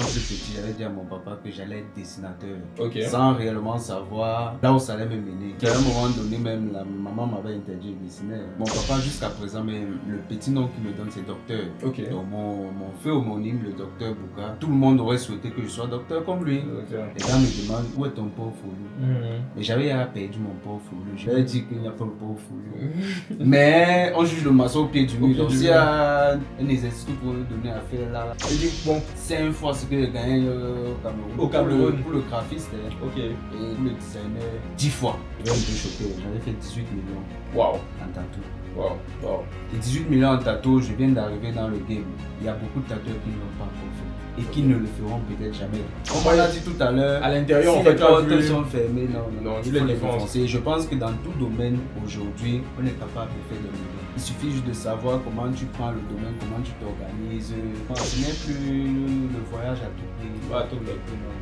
plus petit, j'avais dit à mon papa que j'allais être dessinateur. Ok. Sans réellement savoir là où ça allait me mener. À un moment donné, même la maman m'avait interdit de dessiner. Mon papa, jusqu'à présent, même le petit nom qu'il me donne, c'est docteur. Ok. Donc, mon feu homonyme, le docteur Bouka, tout le monde aurait souhaité que je sois docteur comme lui. Docteur. Les gars me demandent où est ton pauvre foulou. Mais j'avais perdu mon pauvre foulou. Je leur ai dit qu'il n'y a pas le pauvre foulou. Mais on juge le maçon au pied du mur. Donc, s'il y a un exercice pour nous donner à faire là, Je dis, bon, 5 fois ce que j'ai gagné au Cameroun. Au Cameroun. Pour le graphiste ok. et pour le designer 10 fois. Je vais un peu choqué. J'avais fait 18 millions Waouh. en tatou. Waouh. Et 18 millions en tatou, je viens d'arriver dans le game. Il y a beaucoup de tatoueurs qui ne l'ont pas encore fait. Et qui ne le feront peut-être jamais. Comme on l'a dit tout à l'heure, À l'intérieur, si en fait, les tu as portes vu... sont fermées, non, tu il faut les les défonces. défoncer. Je pense que dans tout domaine, aujourd'hui, on est capable de faire des millions. Il suffit juste de savoir comment tu prends le domaine, comment tu t'organises. Ce n'est plus le voyage à tout prix. À tout prix.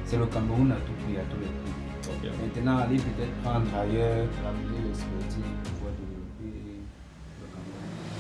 C'est le Cameroun à tout prix, à tous les prix. Ok. Maintenant, aller peut-être prendre ailleurs, ramener l'expertise pour pouvoir développer le Cameroun.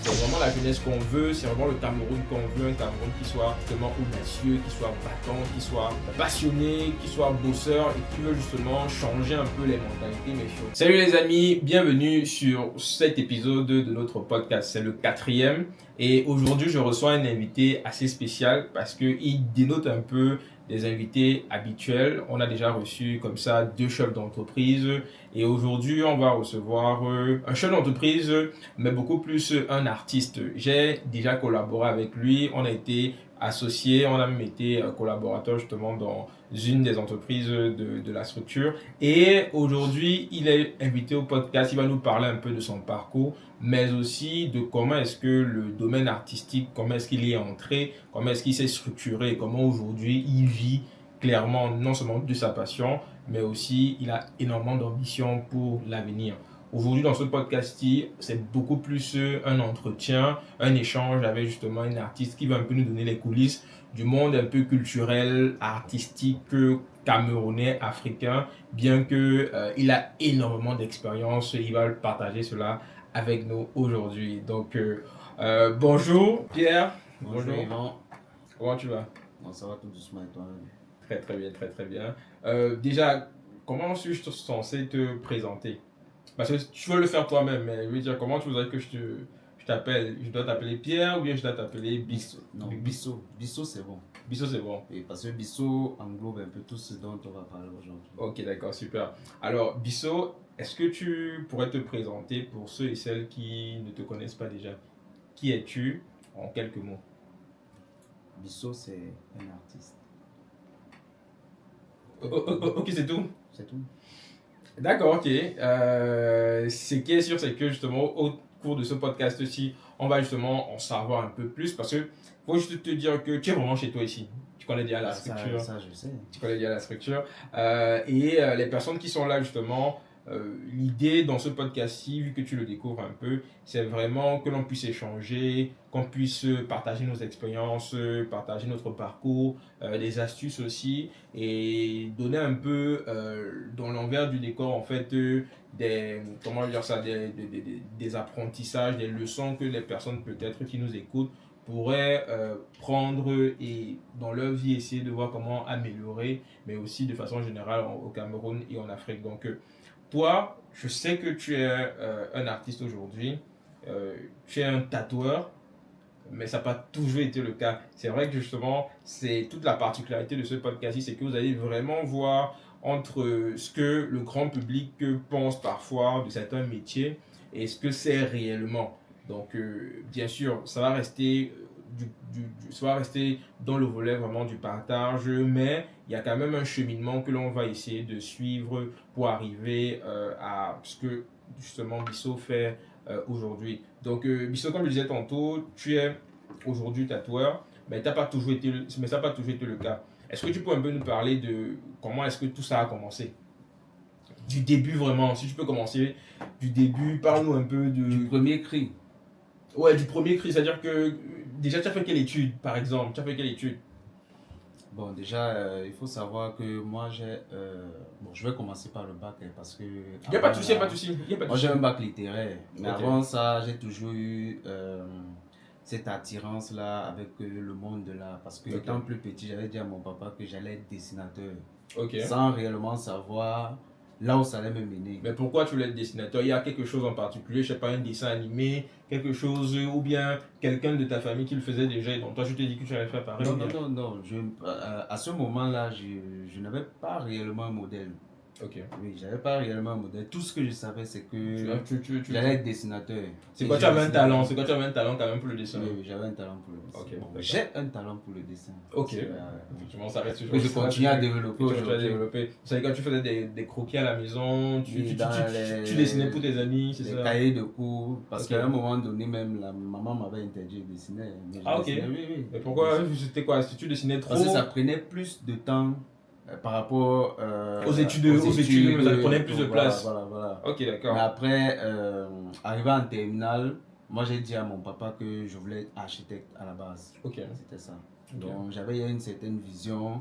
C'est vraiment la jeunesse qu'on veut, c'est vraiment le Cameroun qu'on veut, un Cameroun qui soit vraiment audacieux, qui soit battant, qui soit passionné, qui soit bosseur et qui veut justement changer un peu les mentalités méfiantes. Salut les amis, bienvenue sur cet épisode de notre podcast, c'est le 4e et aujourd'hui je reçois un invité assez spécial parce qu'il dénote un peu des invités habituels. On a déjà reçu comme ça 2 chefs d'entreprise et aujourd'hui on va recevoir un chef d'entreprise mais beaucoup plus un artiste. J'ai déjà collaboré avec lui, on a été associés, on a même été collaborateurs justement dans une des entreprises de la structure et aujourd'hui il est invité au podcast, il va nous parler un peu de son parcours mais aussi de comment est-ce que le domaine artistique, comment est-ce qu'il est entré, comment est-ce qu'il s'est structuré, comment aujourd'hui il vit clairement non seulement de sa passion mais aussi il a énormément d'ambition pour l'avenir. Aujourd'hui, dans ce podcast-ci, c'est beaucoup plus un entretien, un échange avec justement un artiste qui va un peu nous donner les coulisses du monde un peu culturel, artistique, camerounais, africain, bien qu'il a énormément d'expérience, il va partager cela avec nous aujourd'hui. Donc, bonjour Pierre. Bonjour Yvan. Comment tu vas? Bon, ça va tout doucement et toi? Très bien, très bien. Déjà, comment suis-je censé te présenter? Parce que tu veux le faire toi-même, mais je veux dire, comment tu voudrais que je t'appelle? Je dois t'appeler Pierre ou bien je dois t'appeler Bissot? Non, Bissot. Bissot, c'est bon. Bissot, c'est bon. Et parce que Bissot englobe un peu tout ce dont on va parler aujourd'hui. Ok, d'accord, super. Alors, Bissot, est-ce que tu pourrais te présenter pour ceux et celles qui ne te connaissent pas déjà? Qui es-tu en quelques mots? Bissot, c'est un artiste. Ok, c'est tout? C'est tout. D'accord, ok. Ce qui est sûr, c'est que justement, au cours de ce podcast-ci, on va justement en savoir un peu plus parce que faut juste te dire que tu es vraiment chez toi ici. Tu connais déjà la structure. Ça, je sais. Tu connais déjà la structure. Les personnes qui sont là, justement, l'idée dans ce podcast-ci, vu que tu le découvres un peu, c'est vraiment que l'on puisse échanger, qu'on puisse partager nos expériences, partager notre parcours, des astuces aussi, et donner un peu dans l'envers du décor, en fait, comment dire ça, des apprentissages, des leçons que les personnes peut-être qui nous écoutent pourraient prendre et dans leur vie essayer de voir comment améliorer, mais aussi de façon générale au Cameroun et en Afrique. Donc, toi, je sais que tu es un artiste aujourd'hui, tu es un tatoueur, mais ça n'a pas toujours été le cas. C'est vrai que justement, c'est toute la particularité de ce podcast-ci, c'est que vous allez vraiment voir entre ce que le grand public pense parfois de certains métiers et ce que c'est réellement. Donc, bien sûr, ça va rester ça va rester dans le volet vraiment du partage, mais il y a quand même un cheminement que l'on va essayer de suivre pour arriver à ce que justement Bissot fait aujourd'hui. Donc, Bissot, comme je disais tantôt, tu es aujourd'hui tatoueur, mais ça n'a pas toujours été le cas. Est-ce que tu peux un peu nous parler de comment est-ce que tout ça a commencé? Du début vraiment, si tu peux commencer du début, parle-nous un peu du premier cri. Ouais, du premier cri, c'est-à-dire que déjà tu as fait quelle étude par exemple? Tu as fait quelle étude? Bon, déjà, il faut savoir que moi, je vais commencer par le bac parce que... Il n'y a pas de souci, Moi, j'ai un bac littéraire. Mais Ok. avant ça, j'ai toujours eu cette attirance-là avec le monde de l'art. Parce que étant plus petit, j'avais dit à mon papa que j'allais être dessinateur. Sans réellement savoir là où ça allait me mener. Mais pourquoi tu voulais être dessinateur? Il y a quelque chose en particulier, je sais pas, un dessin animé, quelque chose, ou bien quelqu'un de ta famille qui le faisait déjà, et donc toi tu t'es dit que tu allais faire pareil? Non. À ce moment-là, je n'avais pas réellement un modèle. Oui, j'avais pas réellement un modèle. Tout ce que je savais, c'est que j'allais être dessinateur. C'est quoi, tu avais un talent? C'est quoi, tu avais un talent quand même pour le dessin? Oui, j'avais un talent pour le dessin. Bon, j'ai un talent pour le dessin. Effectivement, ça reste toujours. Que je continue à développer aujourd'hui. Vous savez, quand tu faisais des croquis à la maison, tu dessinais pour tes amis, c'est ça? Les cahiers de cours, parce qu'à un moment donné, même la maman m'avait interdit de dessiner. Oui. Mais pourquoi? C'était quoi? Si tu dessinais trop? Parce que ça prenait plus de temps. Par rapport aux études, mais ça prenait plus de place. Voilà. Ok, d'accord. Mais après, arrivé en terminale, moi j'ai dit à mon papa que je voulais être architecte à la base. C'était ça. Donc j'avais une certaine vision,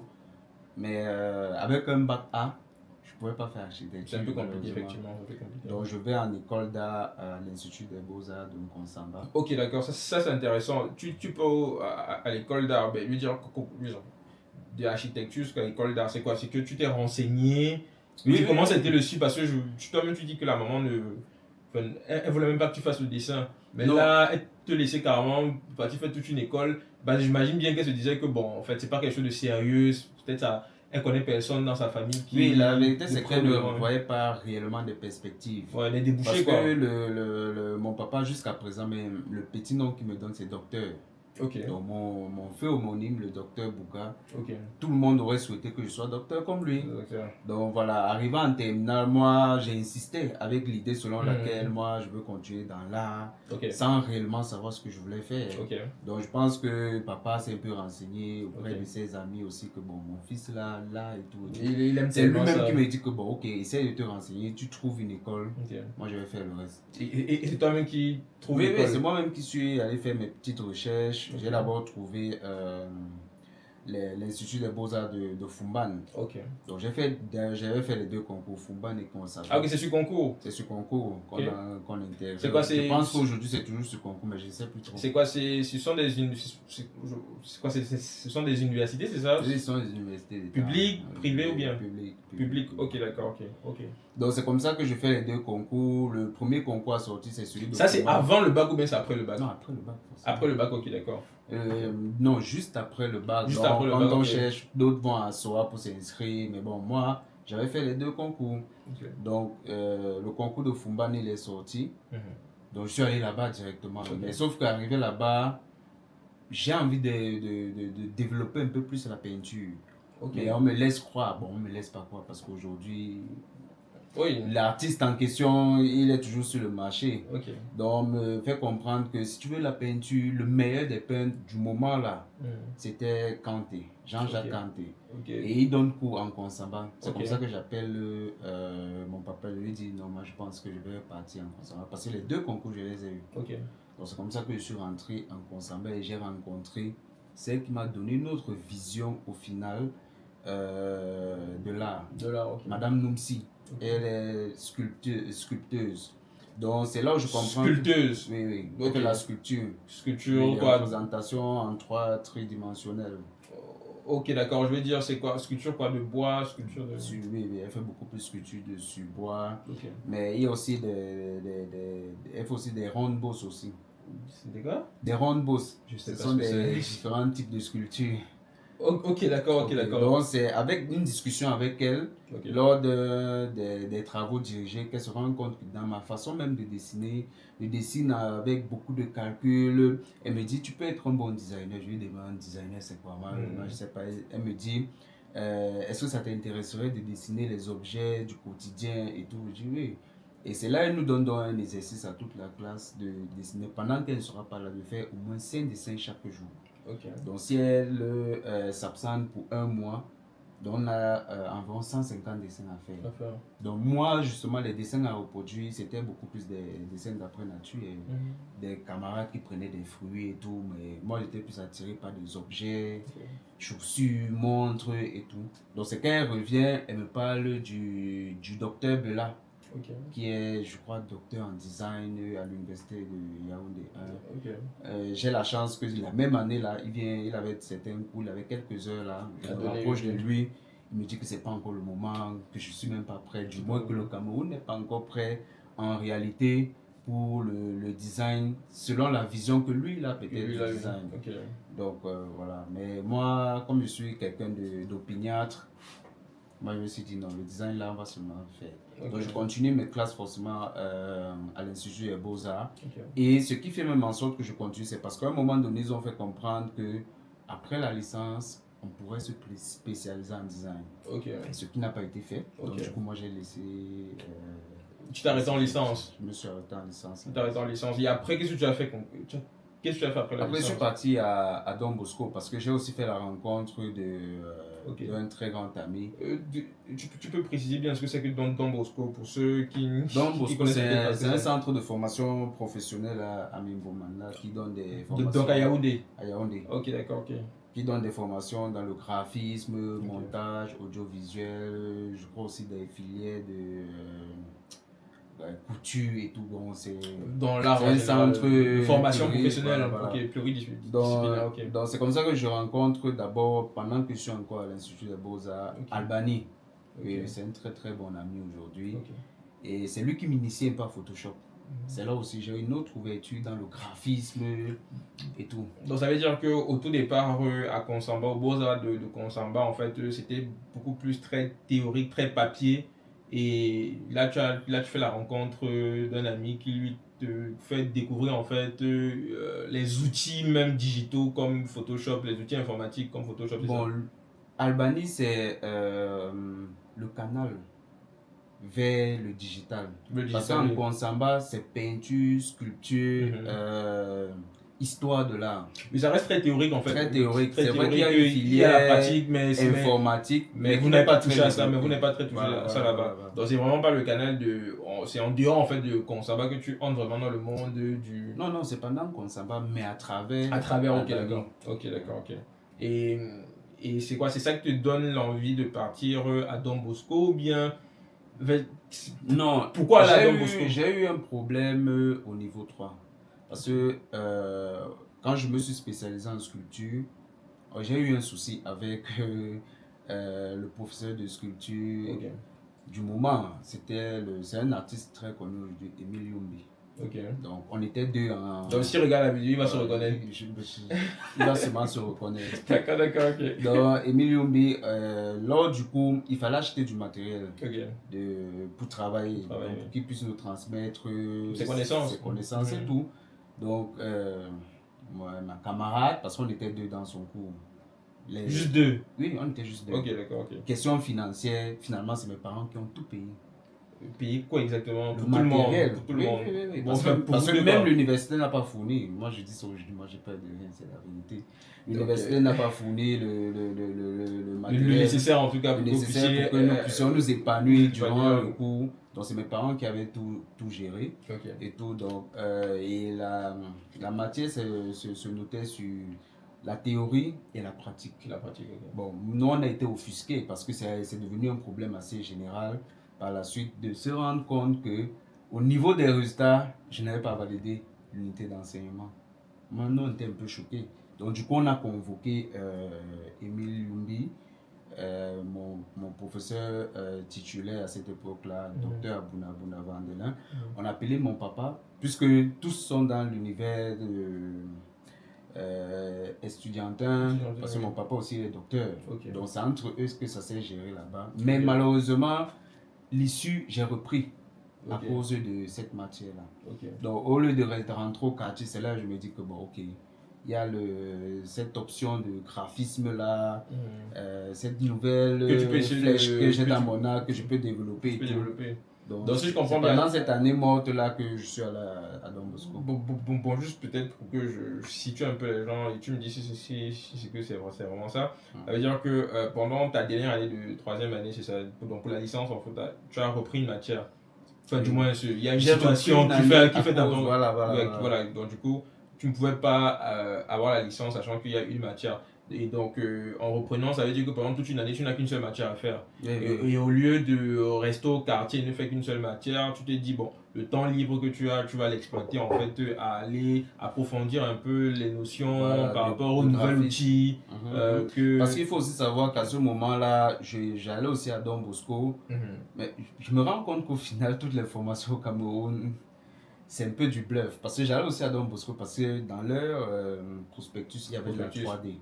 mais avec un bac A, je ne pouvais pas faire architecte. C'est un peu compliqué, effectivement. Donc je vais en école d'art à l'Institut des Beaux-Arts de Nkonsamba. Ok, d'accord. Ça c'est intéressant. Tu peux à l'école d'art, lui dire de l'architecture jusqu'à l'école d'art, c'est quoi? C'est que tu t'es renseigné. Comment ça a été le suivi? Parce que toi-même, tu dis que la maman elle voulait même pas que tu fasses le dessin. Mais là, elle te laissait carrément partir faire toute une école. J'imagine bien qu'elle se disait que bon, en fait, c'est pas quelque chose de sérieux. Peut-être elle connaît personne dans sa famille qui. Oui, la vérité, c'est qu'elle ne voyait pas réellement de perspectives. Les débouchés, parce que mon papa, jusqu'à présent, même, le petit nom qu'il me donne, c'est docteur. Donc mon feu homonyme, le docteur Bouka, tout le monde aurait souhaité que je sois docteur comme lui. Donc voilà, arrivant en terminale, moi j'ai insisté avec l'idée selon laquelle moi je veux continuer dans l'art sans réellement savoir ce que je voulais faire. Donc je pense que papa s'est un peu renseigné auprès de ses amis aussi que bon, mon fils là et tout. C'est lui-même qui me dit que bon, ok, essaie de te renseigner, tu trouves une école, moi je vais faire le reste. Et c'est toi-même qui trouve l'école? Oui, c'est moi-même qui suis allé faire mes petites recherches. J'ai d'abord trouvé l'Institut des Beaux-Arts de Fumban. Donc j'avais fait les deux concours, Fumban et Nkonsamba. Ah ok, c'est sur concours? C'est sur concours qu'on intègre. C'est quoi, je pense qu'aujourd'hui c'est toujours sur concours, mais je ne sais plus trop. C'est quoi, ce sont des universités, c'est ça? Oui, ce sont des universités. Publiques, privées ou bien? Publiques. Ok, d'accord, ok. Donc c'est comme ça que je fais les deux concours. Le premier concours à sortir, c'est celui de ça, c'est avant le bac ou bien c'est après le bac? Non, après le bac. Après le bac, ok, d'accord. Non, juste après le bac. Juste donc, après le quand bac, on cherche, d'autres vont à SOA pour s'inscrire. Mais bon, moi, j'avais fait les deux concours. Donc, le concours de Fumban, il est sorti. Donc, je suis allé là-bas directement. Mais sauf qu'arrivé là-bas, j'ai envie de développer un peu plus la peinture. Mais on me laisse croire. Bon, on me laisse pas croire parce qu'aujourd'hui, l'artiste en question, il est toujours sur le marché. Donc, on me fait comprendre que si tu veux la peinture, le meilleur des peintres du moment là, c'était Kanté, Jean-Jacques Kanté. Et il donne cours en Nkonsamba. C'est comme ça que j'appelle mon papa. Je lui dis non, moi je pense que je vais partir en Nkonsamba. Parce que les deux concours, je les ai eus. Donc, c'est comme ça que je suis rentré en Nkonsamba et j'ai rencontré celle qui m'a donné une autre vision au final de l'art. Madame Noumsi. Elle est sculpteuse. Donc c'est là où je comprends. Sculpteuse? Oui. Donc la sculpture. Quoi? Représentation en 3 tridimensionnels. Ok, d'accord. Je veux dire, c'est quoi? Sculpture quoi? De bois? Sculpture de... Oui, elle fait beaucoup plus de sculpture sur bois. Mais il y a aussi elle fait aussi des rondes bosses aussi. C'est des quoi? Des rondes bosses. Ce sont des différents types de sculptures. Ok, d'accord. Donc c'est avec une discussion avec elle lors des travaux dirigés qu'elle se rend compte que dans ma façon même de dessiner, je dessine avec beaucoup de calculs. Elle me dit tu peux être un bon designer. Je lui demande designer c'est quoi? Moi je sais pas. Elle me dit est-ce que ça t'intéresserait de dessiner les objets du quotidien et tout? Je dis oui. Et c'est là qu'elle nous donne un exercice à toute la classe de dessiner pendant qu'elle ne sera pas là, de faire au moins 5 dessins chaque jour. Donc si elle s'absente pour un mois, donc on a environ 150 dessins à faire. Donc moi justement les dessins à reproduire c'était beaucoup plus des dessins d'après nature et des camarades qui prenaient des fruits et tout, mais moi j'étais plus attiré par des objets, chaussures, montres et tout. Donc c'est quand elle revient, elle me parle du docteur Bella. qui est, je crois, docteur en design à l'université de Yaoundé 1. J'ai la chance que la même année, là, il avait certains cours, il avait quelques heures là, je me rapproche de lui, il me dit que c'est pas encore le moment, que je suis même pas prêt, du moins que le Cameroun n'est pas encore prêt en réalité pour le design, selon la vision que lui, il a peut-être du design. Donc voilà, mais moi, comme je suis quelqu'un d'opiniâtre, moi, je me suis dit non, le design là, on va seulement faire. Donc, je continue mes classes forcément à l'Institut des Beaux-Arts. Et ce qui fait même en sorte que je continue, c'est parce qu'à un moment donné, ils ont fait comprendre que après la licence, on pourrait se spécialiser en design. Ce qui n'a pas été fait. Donc, du coup, moi, j'ai laissé. Tu t'es arrêté en licence? Je me suis arrêté en licence. Tu t'es arrêté en licence. Et après, qu'est-ce que tu as fait? Qu'est-ce que tu as fait après la licence? Après, je suis parti à Don Bosco parce que j'ai aussi fait la rencontre d'un très grand ami. Tu peux préciser bien ce que c'est que Don Bosco pour ceux qui Don Bosco, c'est un centre de formation professionnelle à Mimbomanda qui donne des formations. Donc à Yaoundé? À Yaoundé. Ok, d'accord, ok. Qui donne des formations dans le graphisme, montage, audiovisuel, je crois aussi des filières de couture et tout. Bon, c'est dans l'art, un centre de formation professionnelle, pluridisciplinaire. Donc c'est comme ça que je rencontre d'abord, pendant que je suis encore à l'Institut des Beaux-Arts, Albani. C'est un très très bon ami aujourd'hui. Et c'est lui qui m'initie un peu à Photoshop. C'est là aussi j'ai une autre ouverture dans le graphisme et tout. Donc ça veut dire qu'au tout départ à Konsamba, au Beaux-Arts de Konsamba, en fait, c'était beaucoup plus très théorique, très papier. Et là tu fais la rencontre d'un ami qui lui te fait découvrir en fait les outils même digitaux comme Photoshop, les outils informatiques comme Photoshop. Bon, Albany c'est le canal vers le digital. Parce qu'en Konsamba c'est peinture, sculpture, histoire de l'art. Mais ça reste très théorique en fait. Très théorique. C'est vrai qu'il y a une filière pratique, informatique, mais vous n'avez pas touché à ça, mais vous n'avez pas très touché à ça là-bas. Donc c'est vraiment pas le canal c'est en dehors en fait de Konsamba que tu entres vraiment dans le monde du. Non, c'est pendant Konsamba, mais à travers. Ok, d'accord. Ok. Et c'est quoi? C'est ça qui te donne l'envie de partir à Don Bosco ou bien. Non. Pourquoi là Don Bosco? J'ai eu un problème au niveau 3. Parce que quand je me suis spécialisé en sculpture, j'ai eu un souci avec le professeur de sculpture du moment. C'est un artiste très connu aujourd'hui, Émile Youmbi. Donc on était deux en. Donc s'il regarde la vidéo, il va se reconnaître. Il va seulement se reconnaître. D'accord, ok. Donc Émile Youmbi, là du coup, il fallait acheter du matériel pour travailler, donc, pour qu'il puisse nous transmettre ses connaissances et tout. Donc, ma camarade, parce qu'on était deux dans son cours. Juste deux? Oui, on était juste deux. Ok, d'accord. Question financière, finalement, c'est mes parents qui ont tout payé. Payer quoi exactement? Le matériel. Pour tout le monde. Oui. Parce que même l'université n'a pas fourni. Moi, je dis ça aujourd'hui, moi, j'ai peur de rien, c'est la vérité. L'université n'a pas fourni le matériel. Le nécessaire, en tout cas, pour que nous puissions nous épanouir durant le cours. Donc, c'est mes parents qui avaient tout géré. Et tout. Donc, et la matière se notait sur la théorie et la pratique. Bon, nous, on a été offusqués parce que c'est devenu un problème assez général. Par la suite, de se rendre compte que au niveau des résultats, je n'avais pas validé l'unité d'enseignement. Maintenant, on était un peu choqués. Donc, du coup, on a convoqué Émile Youmbi, mon professeur titulaire à cette époque-là, docteur Abouna Vandelin. On a appelé mon papa, puisque tous sont dans l'univers estudiantin, parce que mon papa aussi est docteur. Donc, c'est entre eux que ça s'est géré là-bas. Mais malheureusement, l'issue, j'ai repris à cause de cette matière-là. Donc, au lieu de rentrer au quartier, c'est là que je me dis que bon, ok, il y a cette option de graphisme-là, cette nouvelle flèche que j'ai dans mon art, que je peux développer. Donc, si je comprends bien, pendant cette année morte-là que je suis à Don Bosco. Bon, juste peut-être pour que je situe un peu les gens et tu me dis si que c'est vraiment ça. Ça veut dire que pendant ta dernière année de troisième année, c'est ça, donc pour la licence, en fait, tu as repris une matière. Enfin, du moins, il y a une situation qui fait d'abord. Voilà. Donc, du coup, tu ne pouvais pas avoir la licence sachant qu'il y a une matière. Et donc, en reprenant, ça veut dire que pendant toute une année, tu n'as qu'une seule matière à faire. Oui. Et au lieu de rester au quartier et ne faire qu'une seule matière, tu te dis, bon, le temps libre que tu as, tu vas l'exploiter en fait à aller approfondir un peu les notions par rapport aux nouveaux outils. Parce qu'il faut aussi savoir qu'à ce moment-là, j'allais aussi à Don Bosco. Mais je me rends compte qu'au final, toutes les formations au Cameroun, c'est un peu du bluff. Parce que j'allais aussi à Don Bosco parce que dans leur prospectus, il y avait de la 3D.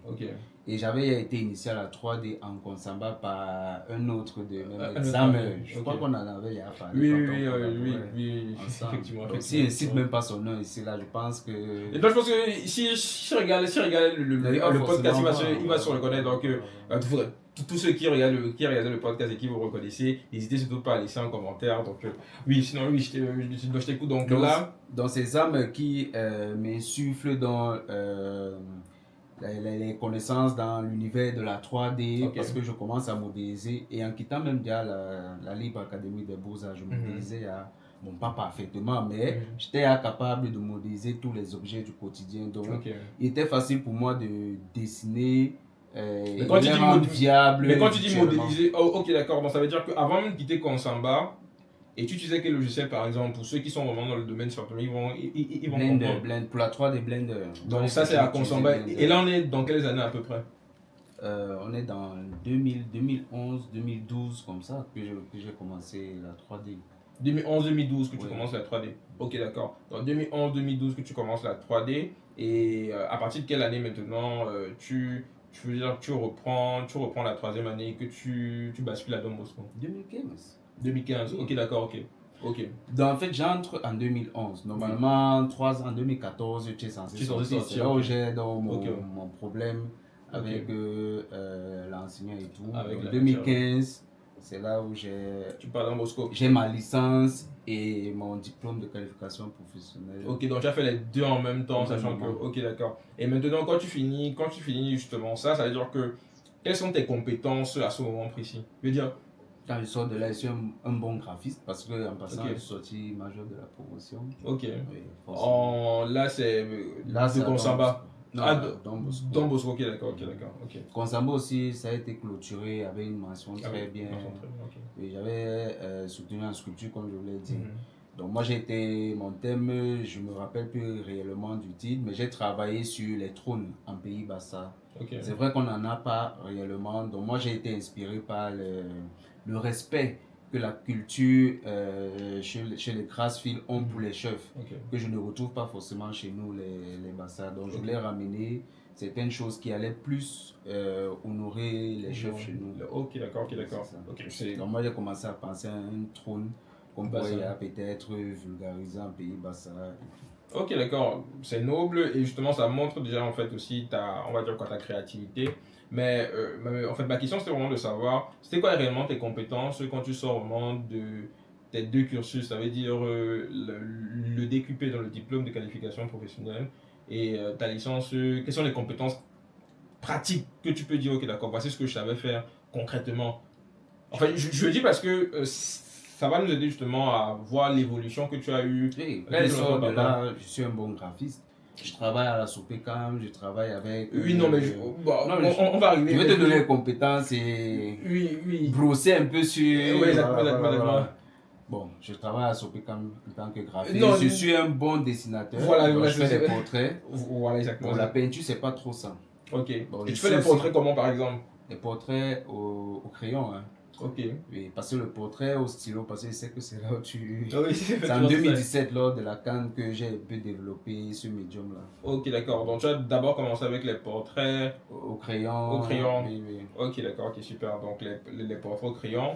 Et j'avais été initié à la 3D en Konsamba par un autre de mes examens. Je crois qu'on en avait déjà parlé. Oui, effectivement. Donc, si je ne cite même pas son nom ici, là, je pense que. Et donc, je pense que si je regarde le podcast, il va se reconnaître. Donc, tous ceux qui regardent le podcast et qui vous reconnaissez, n'hésitez surtout pas à laisser un commentaire. Donc, oui, sinon, oui, je t'écoute. Donc, là. Dans ces âmes qui m'insufflent dans les connaissances dans l'univers de la 3D, parce que je commence à modéliser. Et en quittant même déjà la Libre Académie des Beaux-Arts, je modélisais pas parfaitement, mais j'étais capable de modéliser tous les objets du quotidien. Donc, il était facile pour moi de dessiner. Mais quand tu dis modéliser, ok, d'accord. Donc, ça veut dire qu'avant même de quitter Konsamba, et tu utilisais quel logiciel par exemple pour ceux qui sont vraiment dans le domaine sur ils vont Blender, pour la 3D Blender. Donc ça c'est à Konsamba. Et là on est dans quelles années à peu près? On est dans 2011, 2012 comme ça que j'ai commencé la 3D. 2011-2012 que tu commences la 3D. Ok, d'accord. Donc 2011-2012 que tu commences la 3D. Et à partir de quelle année maintenant tu reprends la troisième année que tu bascules à Don Bosco? 2015, ok, d'accord, ok. Donc en fait, j'entre en 2011. Normalement, 3 ans, en 2014, tu es censé sortir. C'est là où j'ai mon problème avec l'enseignant et tout. En 2015, c'est là où j'ai ma licence et mon diplôme de qualification professionnelle. Ok, donc tu as fait les deux en même temps, sachant que... Ok, d'accord. Et maintenant, quand tu finis justement ça veut dire que... Quelles sont tes compétences à ce moment précis? Je veux dire... Quand je sors de là, je suis un bon graphiste parce qu'en passant, je suis sorti major de la promotion. Ok. Oui, là, c'est de Konsamba. Non, Don Bosco, ok, d'accord. Konsamba aussi, ça a été clôturé avec une mention très bien. J'avais soutenu en sculpture, comme je vous l'ai dit. Donc moi, mon thème, je me rappelle plus réellement du titre, mais j'ai travaillé sur les trônes en Pays Bassa. C'est vrai qu'on n'en a pas réellement. Donc moi, j'ai été inspiré par le respect que la culture chez les Grassfield ont pour les chefs, que je ne retrouve pas forcément chez nous, les Bassa. Donc je voulais ramener certaines choses qui allaient plus honorer les chefs chez nous. Ok, d'accord. Donc moi, j'ai commencé à penser à un trône qu'on pourrait peut-être vulgariser en Pays Bassa. Ok, d'accord, c'est noble et justement ça montre déjà en fait aussi ta créativité. Mais en fait ma question c'était vraiment de savoir, c'était quoi réellement tes compétences quand tu sors vraiment de tes deux cursus, ça veut dire le DQP dans le diplôme de qualification professionnelle et ta licence, quelles sont les compétences pratiques que tu peux dire, ok d'accord, voici ce que je savais faire concrètement. Enfin je le dis parce que... ça va nous aider justement à voir l'évolution que tu as eue. Là, je suis un bon graphiste. Je travaille à la Sopecam, je travaille avec... on va arriver. Je vais te donner les compétences et brosser un peu sur... Oui, exactement. Bon, je travaille à la Sopecam en tant que graphiste. Je suis un bon dessinateur. Je fais des portraits. Voilà, exactement. Pour la peinture, c'est pas trop ça. Ok. Et tu fais les portraits comment par exemple? Les portraits au crayon. Ok. Oui, parce que le portrait au stylo, parce que je sais que c'est là où c'est en 2017, lors de la CAN, que j'ai un peu développé ce médium-là. Ok, d'accord. Donc tu as d'abord commencé avec les portraits au crayon. Oui. Ok, d'accord, ok, super. Donc les portraits au crayon.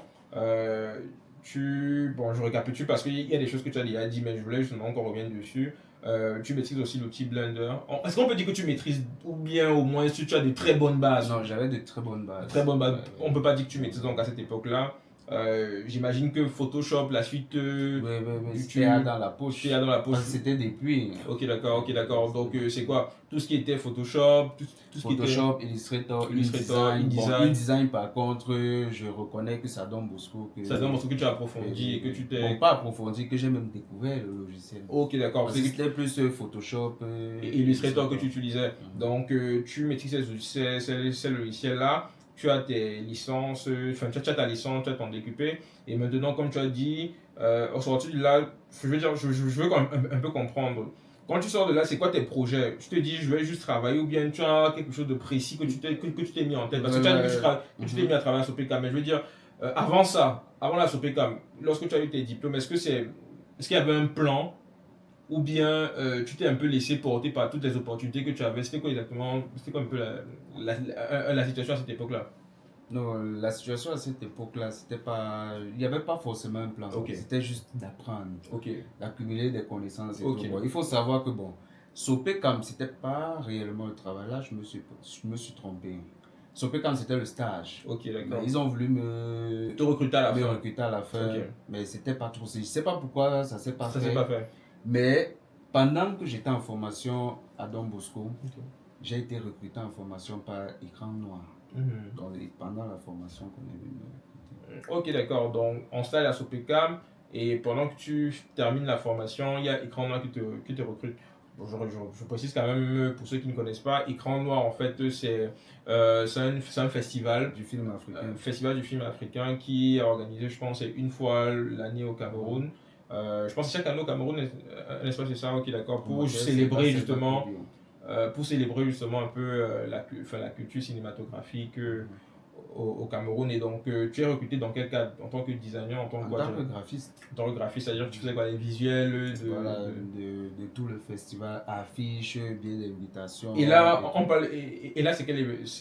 Je récapitule parce qu'il y a des choses que tu as déjà dit, mais je voulais justement qu'on revienne dessus. Tu maîtrises aussi l'outil Blender. Est-ce qu'on peut dire que tu maîtrises, ou bien au moins si tu as de très bonnes bases? Non, j'avais de très bonnes bases. On ne peut pas dire que tu maîtrises donc à cette époque-là. J'imagine que Photoshop, la suite. Oui, c'était dans la poche. C'était dans la poche. C'était depuis. Ok, d'accord. Donc, c'est quoi? Tout ce qui était Photoshop, tout ce Photoshop, qui était. Illustrator, InDesign. InDesign. Bon, InDesign, par contre, je reconnais que ça donne Bosco. Ça donne Bosco que tu as approfondi et que tu t'es. Bon, pas approfondi, que j'ai même découvert le logiciel. Ok, d'accord. C'était plus Photoshop. Et Illustrator que tu utilisais. Donc, tu maîtrises ces logiciels-là. Tu as tes licences, enfin, tu as ta licence, tu as ton DQP. Et maintenant, comme tu as dit, au sortir de là, je veux quand même un peu comprendre. Quand tu sors de là, c'est quoi tes projets? Tu te dis, je vais juste travailler ou bien tu as quelque chose de précis que tu t'es mis en tête? Parce que tu as dit que tu t'es mis à travailler à Sopecam. Mais je veux dire, avant ça, avant la Sopecam, lorsque tu as eu tes diplômes, est-ce qu'il y avait un plan? Ou bien tu t'es un peu laissé porter par toutes les opportunités que tu avais? C'était quoi exactement? C'était quoi un peu la situation à cette époque-là? Non, la situation à cette époque-là, c'était pas. Il n'y avait pas forcément un plan. Okay. C'était juste d'apprendre, d'accumuler des connaissances et tout. Bon, il faut savoir que bon, Sopecam, c'était pas réellement le travail. Là, je me suis trompé. Sopecam, c'était le stage. Ok, d'accord. Ils ont voulu me recruter à la fin. Mais c'était pas trop. Je sais pas pourquoi ça s'est pas fait. Ça s'est pas fait. Mais pendant que j'étais en formation à Don Bosco, j'ai été recruté en formation par Écran Noir. Donc, pendant la formation qu'on est venu recruter. Ok, d'accord. Donc, on stage à Sopecam et pendant que tu termines la formation, il y a Écran Noir qui te recrute. Bon, je précise quand même pour ceux qui ne connaissent pas, Écran Noir en fait c'est un festival du film africain. Festival du film africain qui est organisé, je pense, une fois l'année au Cameroun. Je pense que chaque année au Cameroun, n'est-ce pas, c'est ça, ok, d'accord, pour célébrer justement un peu la culture cinématographique au Cameroun. Et donc, tu es recruté dans quel cadre? En tant que designer, en tant que graphiste. En tant que graphiste, c'est-à-dire que tu faisais quoi, les visuels de tout le festival, affiches, billets d'invitation. Et là, et là, c'est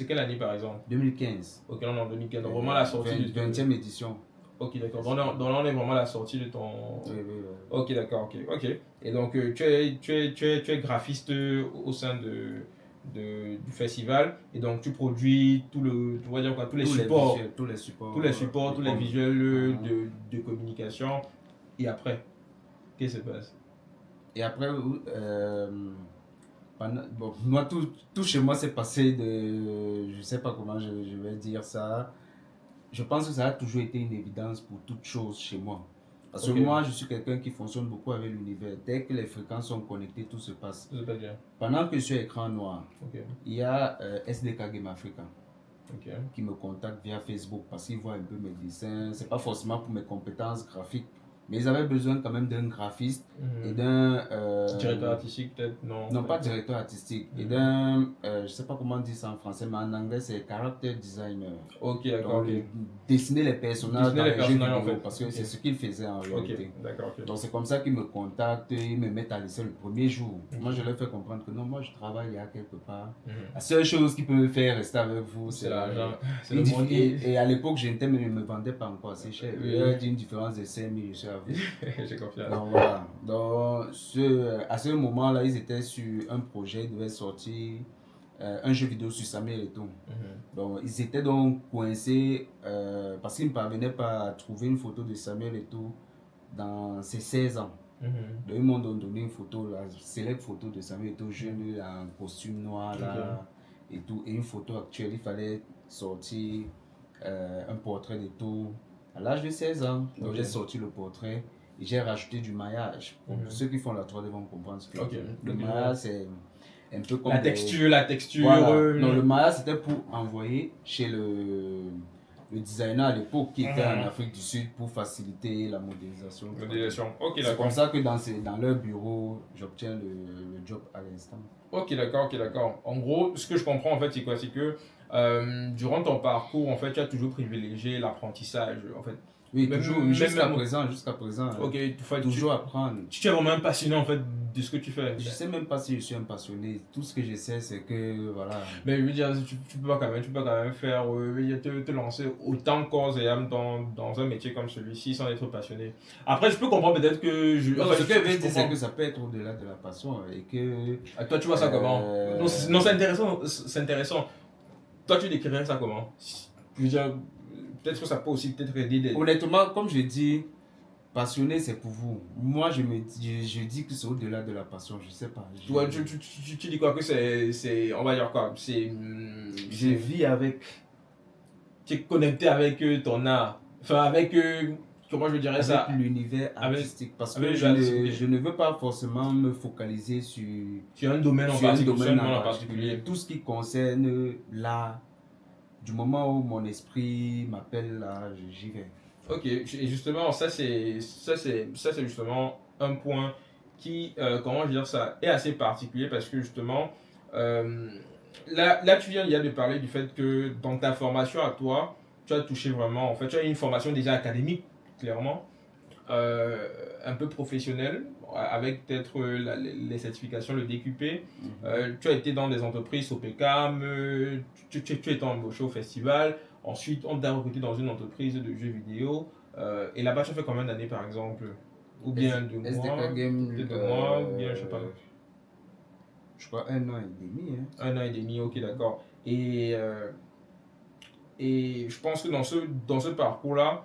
quelle année par exemple? 2015. Ok, non, 2015. Donc, vraiment la sortie de 20e édition. Ok, d'accord. Donc, là, on est vraiment à la sortie de ton. Oui. Ok, d'accord, ok. Et donc, tu es graphiste au sein du festival, et donc tu produis tous les supports, tous les visuels de communication. Et après, qu'est-ce qui se passe? Et après, moi, tout chez moi s'est passé je sais pas comment je vais dire ça. Je pense que ça a toujours été une évidence pour toute chose chez moi. Parce que moi, je suis quelqu'un qui fonctionne beaucoup avec l'univers. Dès que les fréquences sont connectées, tout se passe. Pendant que je suis Écran Noir, il y a SDK Game Africa qui me contacte via Facebook parce qu'ils voient un peu mes dessins. C'est pas forcément pour mes compétences graphiques, mais ils avaient besoin quand même d'un graphiste et d'un... directeur artistique peut-être? Non, pas directeur artistique. Et d'un... je sais pas comment on dit ça en français, mais en anglais c'est character designer. Ok, d'accord. Dessiner les personnages dans les jeux vidéo, en fait. parce que c'est ce qu'ils faisaient en réalité. D'accord. Donc c'est comme ça qu'ils me contactent, ils me mettent à l'essai le premier jour. Moi je leur fais comprendre que non, moi je travaille à quelque part. La seule chose qui peut me faire rester avec vous, c'est l'argent. Et à l'époque, je ne me vendais pas encore assez cher. Il y a une différence de 5 000, je suis à vous. J'ai confiance. Donc voilà. Donc à ce moment-là, ils étaient sur un projet, ils devaient sortir un jeu vidéo sur Samuel Eto'o. Donc ils étaient donc coincés parce qu'ils ne parvenaient pas à trouver une photo de Samuel Eto'o dans ses 16 ans. Donc ils m'ont donné une photo, la célèbre photo de Samuel Eto'o jeune en costume noir là, et tout, et une photo actuelle. Il fallait sortir un portrait d'Eto'o à l'âge de 16 ans. Donc j'ai sorti le portrait et j'ai rajouté du maillage. Pour ceux qui font la 3D vont comprendre ce que le maillage, c'est un peu comme la texture. Voilà. Non, le maillage c'était pour envoyer chez le designer à l'époque qui était en Afrique du Sud pour faciliter la modélisation. C'est comme ça que dans leur bureau, j'obtiens le job à l'instant. Ok, d'accord. En gros, ce que je comprends en fait, c'est quoi? C'est que durant ton parcours, en fait, tu as toujours privilégié l'apprentissage. En fait. Oui, jusqu'à présent. Ok, toujours apprendre. Tu es vraiment passionné en fait de ce que tu fais. Je sais même pas si je suis un passionné. Tout ce que je sais, c'est que voilà. Mais je veux dire, tu peux pas quand même faire, te lancer autant corps et âme dans un métier comme celui-ci sans être passionné. Après, je peux comprendre peut-être que ce que je veux dire, c'est que ça peut être au-delà de la passion et que. Toi, tu vois ça comment? Non, c'est intéressant. Toi, tu décrirais ça comment? Je veux dire, peut-être que ça peut aussi peut-être aider. Honnêtement, comme je dis, passionné, c'est pour vous. Moi, je dis que c'est au-delà de la passion, je sais pas. Toi, tu dis quoi que c'est, on va dire quoi, Je vis avec. Tu es connecté avec ton art, enfin avec, comment je dirais ça, avec l'univers artistique. Parce que avec je ne veux pas forcément me focaliser sur un domaine en particulier. Tout ce qui concerne l'art, du moment où mon esprit m'appelle là, j'y vais. Ok, et justement, ça c'est justement un point qui, comment je veux dire ça, est assez particulier parce que justement, là tu viens de parler du fait que dans ta formation à toi, tu as touché vraiment, en fait, tu as eu une formation déjà académique, clairement, un peu professionnelle, avec peut-être les certifications, le DQP. Tu as été dans des entreprises OPCAM, tu étais embauché au festival. Ensuite, on t'a recruté dans une entreprise de jeux vidéo. Et là-bas, tu as fait combien d'années, par exemple? Ou bien 2 mois? SDK Game, 2 mois, ou bien, je sais pas. Je crois 1 an et demi. Hein. 1 an et demi, ok, d'accord. Et je pense que dans ce parcours-là,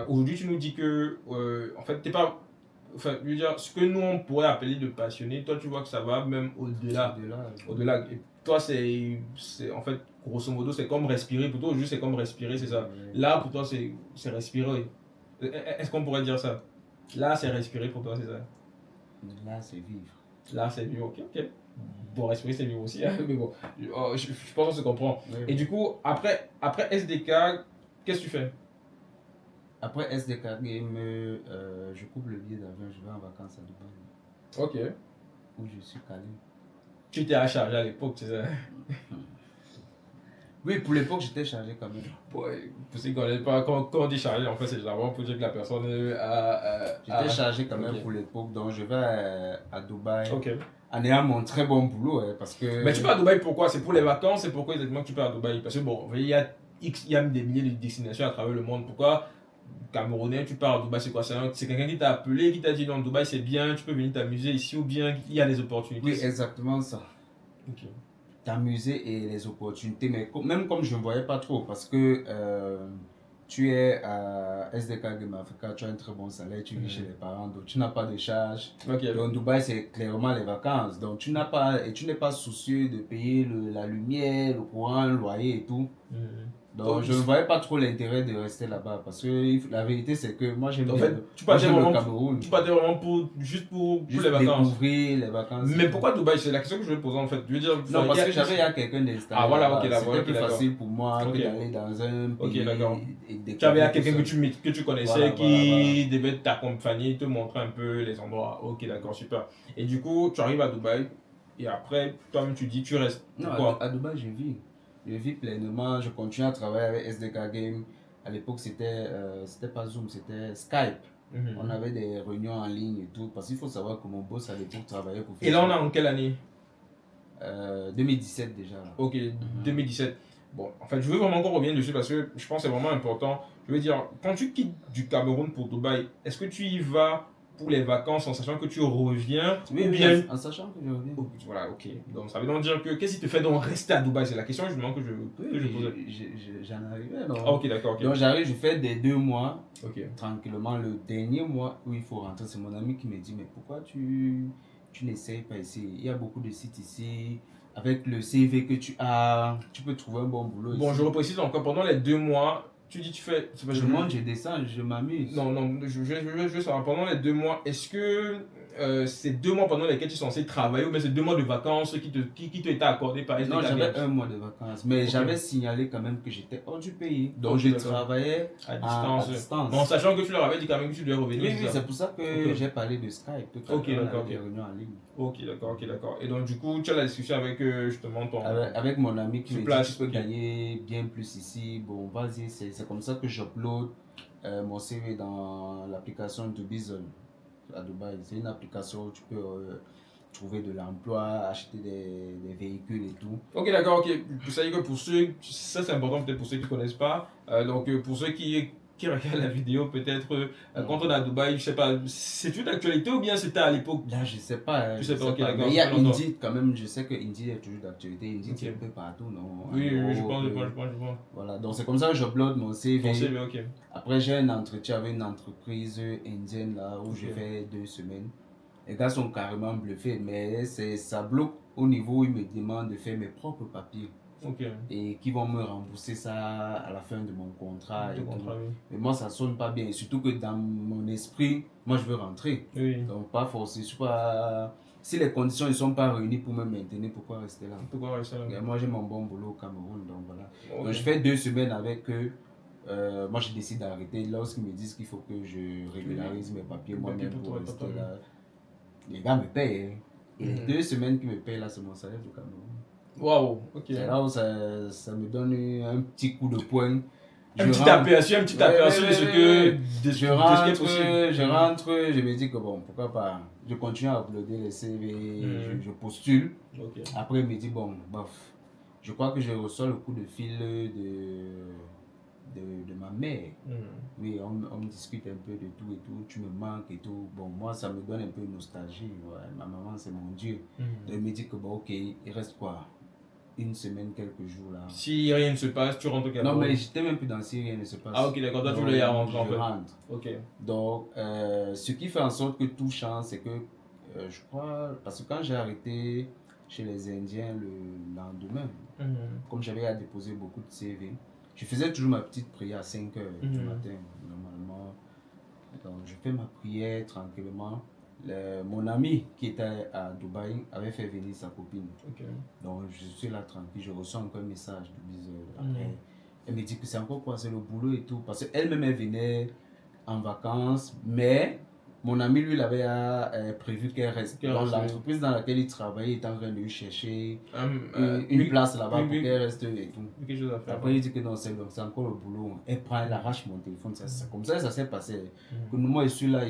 aujourd'hui, tu nous dis que, en fait, t'es pas. Enfin, je veux dire, ce que nous, on pourrait appeler de passionné, toi, tu vois que ça va même au-delà. Au-delà. Et toi, c'est. En fait, grosso modo, c'est comme respirer. Pour toi, aujourd'hui, c'est comme respirer, c'est ça. Là, pour toi, c'est respirer. Est-ce qu'on pourrait dire ça? Là, c'est respirer pour toi, c'est ça? Là, c'est vivre. Là, c'est vivre, ok. Bon, respirer, c'est vivre aussi, hein, mais bon, je pense qu'on se comprend. Oui, Et du coup, après SDK, qu'est-ce que tu fais? Après SDK Game, je coupe le billet d'avion, je vais en vacances à Dubaï. Ok. Où je suis calé. Tu étais à charge à l'époque, c'est ça? Oui, pour l'époque, j'étais chargé quand même. Ouais, pour ceux qui connaissent pas, quand on dit chargé, en fait, c'est généralement pour dire que la personne J'étais chargé quand même pour l'époque, donc je vais à Dubaï. Ok. En ayant mon très bon boulot, hein, parce que... Mais tu pars à Dubaï pourquoi? C'est pour les vacances? C'est pourquoi exactement que tu pars à Dubaï? Parce que bon, il y a des milliers de destinations à travers le monde. Pourquoi Camerounais, tu pars à Dubaï? C'est quoi? C'est quelqu'un qui t'a appelé, qui t'a dit non, Dubaï c'est bien, tu peux venir t'amuser ici, ou bien il y a des opportunités? Oui, exactement ça. Ok. T'amuser et les opportunités, mais même comme je ne voyais pas trop, parce que tu es à SDK Game Africa, tu as un très bon salaire, tu vis chez les parents, donc tu n'as pas de charges. Okay. Donc Dubaï, c'est clairement les vacances, donc tu n'es pas soucieux de payer la lumière, le courant, le loyer et tout. Donc je ne voyais pas trop l'intérêt de rester là-bas, parce que la vérité c'est que moi j'aime bien tu partais le Cameroun. Tu partais vraiment juste pour les vacances. Découvrir les vacances. Mais pourquoi Dubaï? C'est la question que je vais poser en fait. Je veux dire, non, parce que j'avais quelqu'un d'installé. Ah voilà, ok, c'était plus facile pour moi que d'aller dans un pays. Ok, d'accord. Tu avais quelqu'un que tu connaissais qui devait t'accompagner, te montrer un peu les endroits. Ok, d'accord, super. Et du coup, tu arrives à Dubaï et après, toi-même tu dis, tu restes. Non, à Dubaï, je vis pleinement, je continue à travailler avec SDK Game. À l'époque, c'était pas Zoom, c'était Skype. On avait des réunions en ligne et tout. Parce qu'il faut savoir que mon boss à l'époque travaillait pour Facebook. Et là, on est en quelle année? 2017 déjà. Ok, 2017. Bon, en fait, je veux vraiment qu'on revienne dessus parce que je pense que c'est vraiment important. Je veux dire, quand tu quittes du Cameroun pour Dubaï, est-ce que tu y vas pour les vacances en sachant que tu reviens? Oui, ou bien... en sachant que je reviens. Oh, voilà, ok. Donc ça veut donc dire que qu'est-ce qui te fait donc rester à Dubaï? C'est la question justement que je pose. J'en arrivais. Donc, ok, d'accord. Okay. Donc j'arrive, je fais des 2 mois okay. Tranquillement. Le dernier mois où il faut rentrer, c'est mon ami qui me dit mais pourquoi tu n'essayes pas ici? Il y a beaucoup de sites ici. Avec le CV que tu as, tu peux trouver un bon boulot. Bon, ici. je reprécise encore, pendant les 2 mois, tu dis tu fais... Je monte, je descends, je m'amuse. Non, je veux savoir, pendant les 2 mois, est-ce que c'est 2 mois pendant lesquels tu es censé travailler ou bien c'est 2 mois de vacances qui te étaient accordés par SDK? Non, j'avais 1 mois de vacances, mais j'avais signalé quand même que j'étais hors du pays. Donc je travaillais à distance. En sachant que tu leur avais dit quand même que tu devais revenir. Oui, c'est pour ça que j'ai parlé de Skype. Ok, d'accord. Des réunions en ligne. Ok, d'accord. Et donc du coup, tu as la discussion avec justement ton... Avec mon ami qui me dit tu peux okay. gagner bien plus ici. Bon, vas-y, c'est comme ça que j'upload mon CV dans l'application de Bizon à Dubaï. C'est une application où tu peux trouver de l'emploi, acheter des véhicules et tout. Ok, d'accord, ok. Ça veut dire que pour ceux, ça c'est important peut-être pour ceux qui ne connaissent pas. Donc pour ceux qui qui regarde la vidéo, peut-être quand on est à Dubaï, je sais pas, c'est une actualité ou bien c'était à l'époque? Là, je sais pas. Je sais pas, ok, pas. d'accord. Mais il y a Indeed quand même, je sais que Indeed est toujours d'actualité. Indeed, c'est un peu partout, non? Oui, je pense. Voilà, donc c'est comme ça que j'upload mon CV. Ton CV, ok. Après, j'ai un entretien avec une entreprise indienne là où je fais 2 semaines. Les gars sont carrément bluffés, mais ça bloque au niveau où ils me demandent de faire mes propres papiers. Et qui vont me rembourser ça à la fin de mon contrat. Oui. Mais moi, ça sonne pas bien. Et surtout que dans mon esprit, moi, je veux rentrer. Oui. Donc, pas forcément. Si les conditions ne sont pas réunies pour me maintenir, pourquoi rester là? Et moi, j'ai mon bon boulot au Cameroun. Donc, voilà. Donc, je fais 2 semaines avec eux. Moi, je décide d'arrêter. Lorsqu'ils me disent qu'il faut que je régularise mes papiers moi-même pour rester là, les gars me payent. Hein. Et les 2 semaines qu'ils me payent là, c'est mon salaire du Cameroun. Waouh, ok. C'est là où ça me donne un petit coup de poing. Un petit aperçu de ce que je rentre, je me dis que bon, pourquoi pas. Je continue à uploader les CV, je postule. Après, il me dit bon, bof. Je crois que je reçois le coup de fil de ma mère. Oui, on discute un peu de tout et tout, tu me manques et tout. Bon, moi, ça me donne un peu de nostalgie. Ouais. Ma maman, c'est mon Dieu. Donc, il me dit que bon, ok, il reste quoi? Une semaine, quelques jours là. Si rien ne se passe, tu rentres au Cameroun? Non, mais j'étais même plus dans si rien ne se passe. Ah, ok, d'accord, toi tu voulais y rentrer en fait. Je rentre. Ok. Donc, ce qui fait en sorte que tout change, c'est que je crois, parce que quand j'ai arrêté chez les Indiens le lendemain, comme j'avais à déposer beaucoup de CV, je faisais toujours ma petite prière à 5 h du matin, normalement. Donc, je fais ma prière tranquillement. Mon ami qui était à Dubaï avait fait venir sa copine. Donc je suis là tranquille, je reçois encore un message de 10 h après. Elle me dit que c'est encore quoi, c'est le boulot et tout. Parce qu'elle-même elle venait en vacances, mais mon ami lui il avait prévu qu'elle reste. Donc l'entreprise dans laquelle il travaillait est en train de lui chercher une place là-bas pour qu'elle reste et tout. Après il dit que non, c'est encore le boulot. Elle prend, elle arrache mon téléphone. Comme ça s'est passé. Que moi je suis là.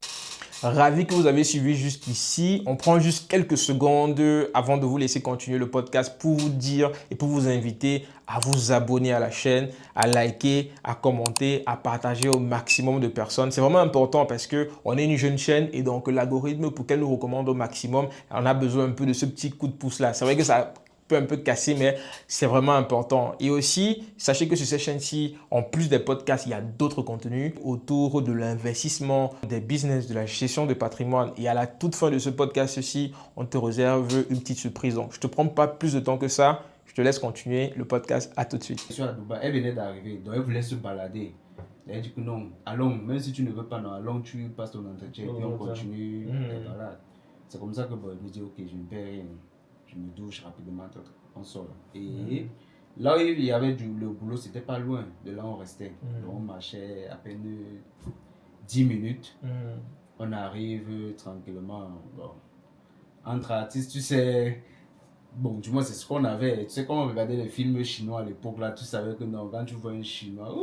Ravi que vous avez suivi jusqu'ici. On prend juste quelques secondes avant de vous laisser continuer le podcast pour vous dire et pour vous inviter à vous abonner à la chaîne, à liker, à commenter, à partager au maximum de personnes. C'est vraiment important parce qu'on est une jeune chaîne et donc l'algorithme pour qu'elle nous recommande au maximum, on a besoin un peu de ce petit coup de pouce là. C'est vrai que ça peut un peu casser, mais c'est vraiment important. Et aussi, sachez que sur cette chaîne-ci, en plus des podcasts, il y a d'autres contenus autour de l'investissement, des business, de la gestion de patrimoine. Et à la toute fin de ce podcast-ci, on te réserve une petite surprise. Donc, je ne te prends pas plus de temps que ça. Je te laisse continuer le podcast. À tout de suite. Je suis à Dubaï. Elle venait d'arriver, donc elle voulait se balader. Elle dit que non, allons, même si tu ne veux pas, non, allons, tu passes ton entretien et puis on continue la balade. C'est comme ça que bon, elle me dit, ok, je ne perds rien. Je me douche rapidement, on sort. Et là où il y avait le boulot, c'était pas loin de là où on restait. Donc on marchait à peine 10 minutes. On arrive tranquillement. Bon. Entre artistes, tu sais, bon, du moins c'est ce qu'on avait. Tu sais, quand on regardait les films chinois à l'époque, là, tu savais que non, quand tu vois un chinois,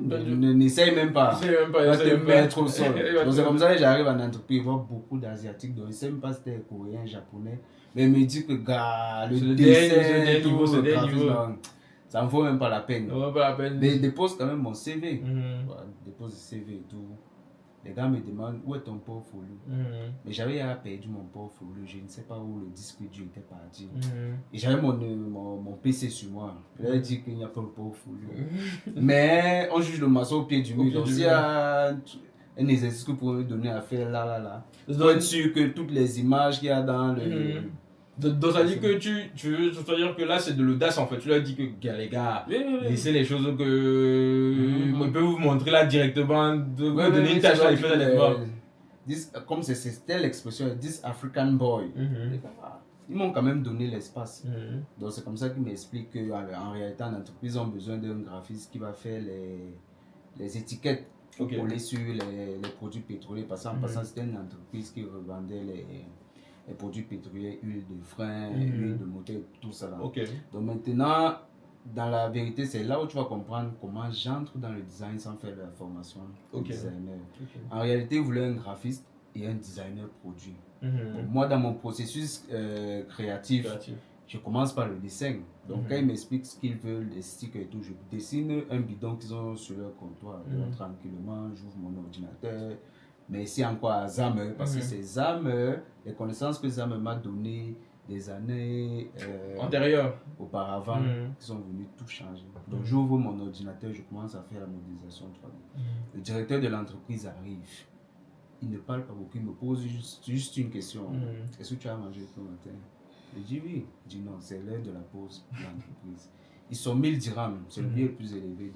n'essaye même pas. Tu vas te mettre au sol. Donc c'est comme ça que j'arrive en entreprise, je vois beaucoup d'asiatiques. Donc je ne sais même pas si c'était coréen, japonais. Mais il me dit que gars, le dessin, tout, le graphisme, ça ne vaut même pas la peine. Dépose quand même mon CV. Voilà, dépose le CV et tout. Les gars me demandent où est ton portfolio. Mais j'avais perdu mon portfolio. Je ne sais pas où le disque dur était parti. Et j'avais mon PC sur moi. Je leur ai dit qu'il n'y a pas le portfolio. Mais on juge le maçon au pied du mur. Donc s'il y a un exercice que vous pouvez me donner à faire là. Pour être sûr que toutes les images qu'il y a dans le... Donc ça dit que tu veux dire que là c'est de l'audace en fait. Tu leur dis que les gars, laissez les choses que on peut vous montrer là directement, vous donner une tâche à les faire comme c'était l'expression, this African boy. Ils m'ont quand même donné l'espace. Donc c'est comme ça qu'ils m'expliquent qu'en réalité en entreprise ils ont besoin d'un graphiste qui va faire les étiquettes pour coller sur les produits pétroliers. Parce qu'en passant c'était une entreprise qui revendait les produits pétroliers, huile de frein, huile de moteur, tout ça là. Donc maintenant, dans la vérité, c'est là où tu vas comprendre comment j'entre dans le design sans faire de la formation de designer. En réalité, vous voulez un graphiste et un designer produit. Moi, dans mon processus créatif, je commence par le dessin. Donc, quand ils m'expliquent ce qu'ils veulent, les stickers et tout, je dessine un bidon qu'ils ont sur leur comptoir. Tranquillement, j'ouvre mon ordinateur. Mais ici encore à ZAM, parce que c'est ZAM, les connaissances que ZAM m'a données des années antérieures auparavant, qui sont venues tout changer. Donc, j'ouvre mon ordinateur, je commence à faire la modélisation 3D. Le directeur de l'entreprise arrive. Il ne parle pas beaucoup, il me pose juste une question. Est-ce que tu as mangé ton matin? Je dis oui. Il dit non, c'est l'heure de la pause de l'entreprise. Ils sont 1000 dirhams, c'est le billet le plus élevé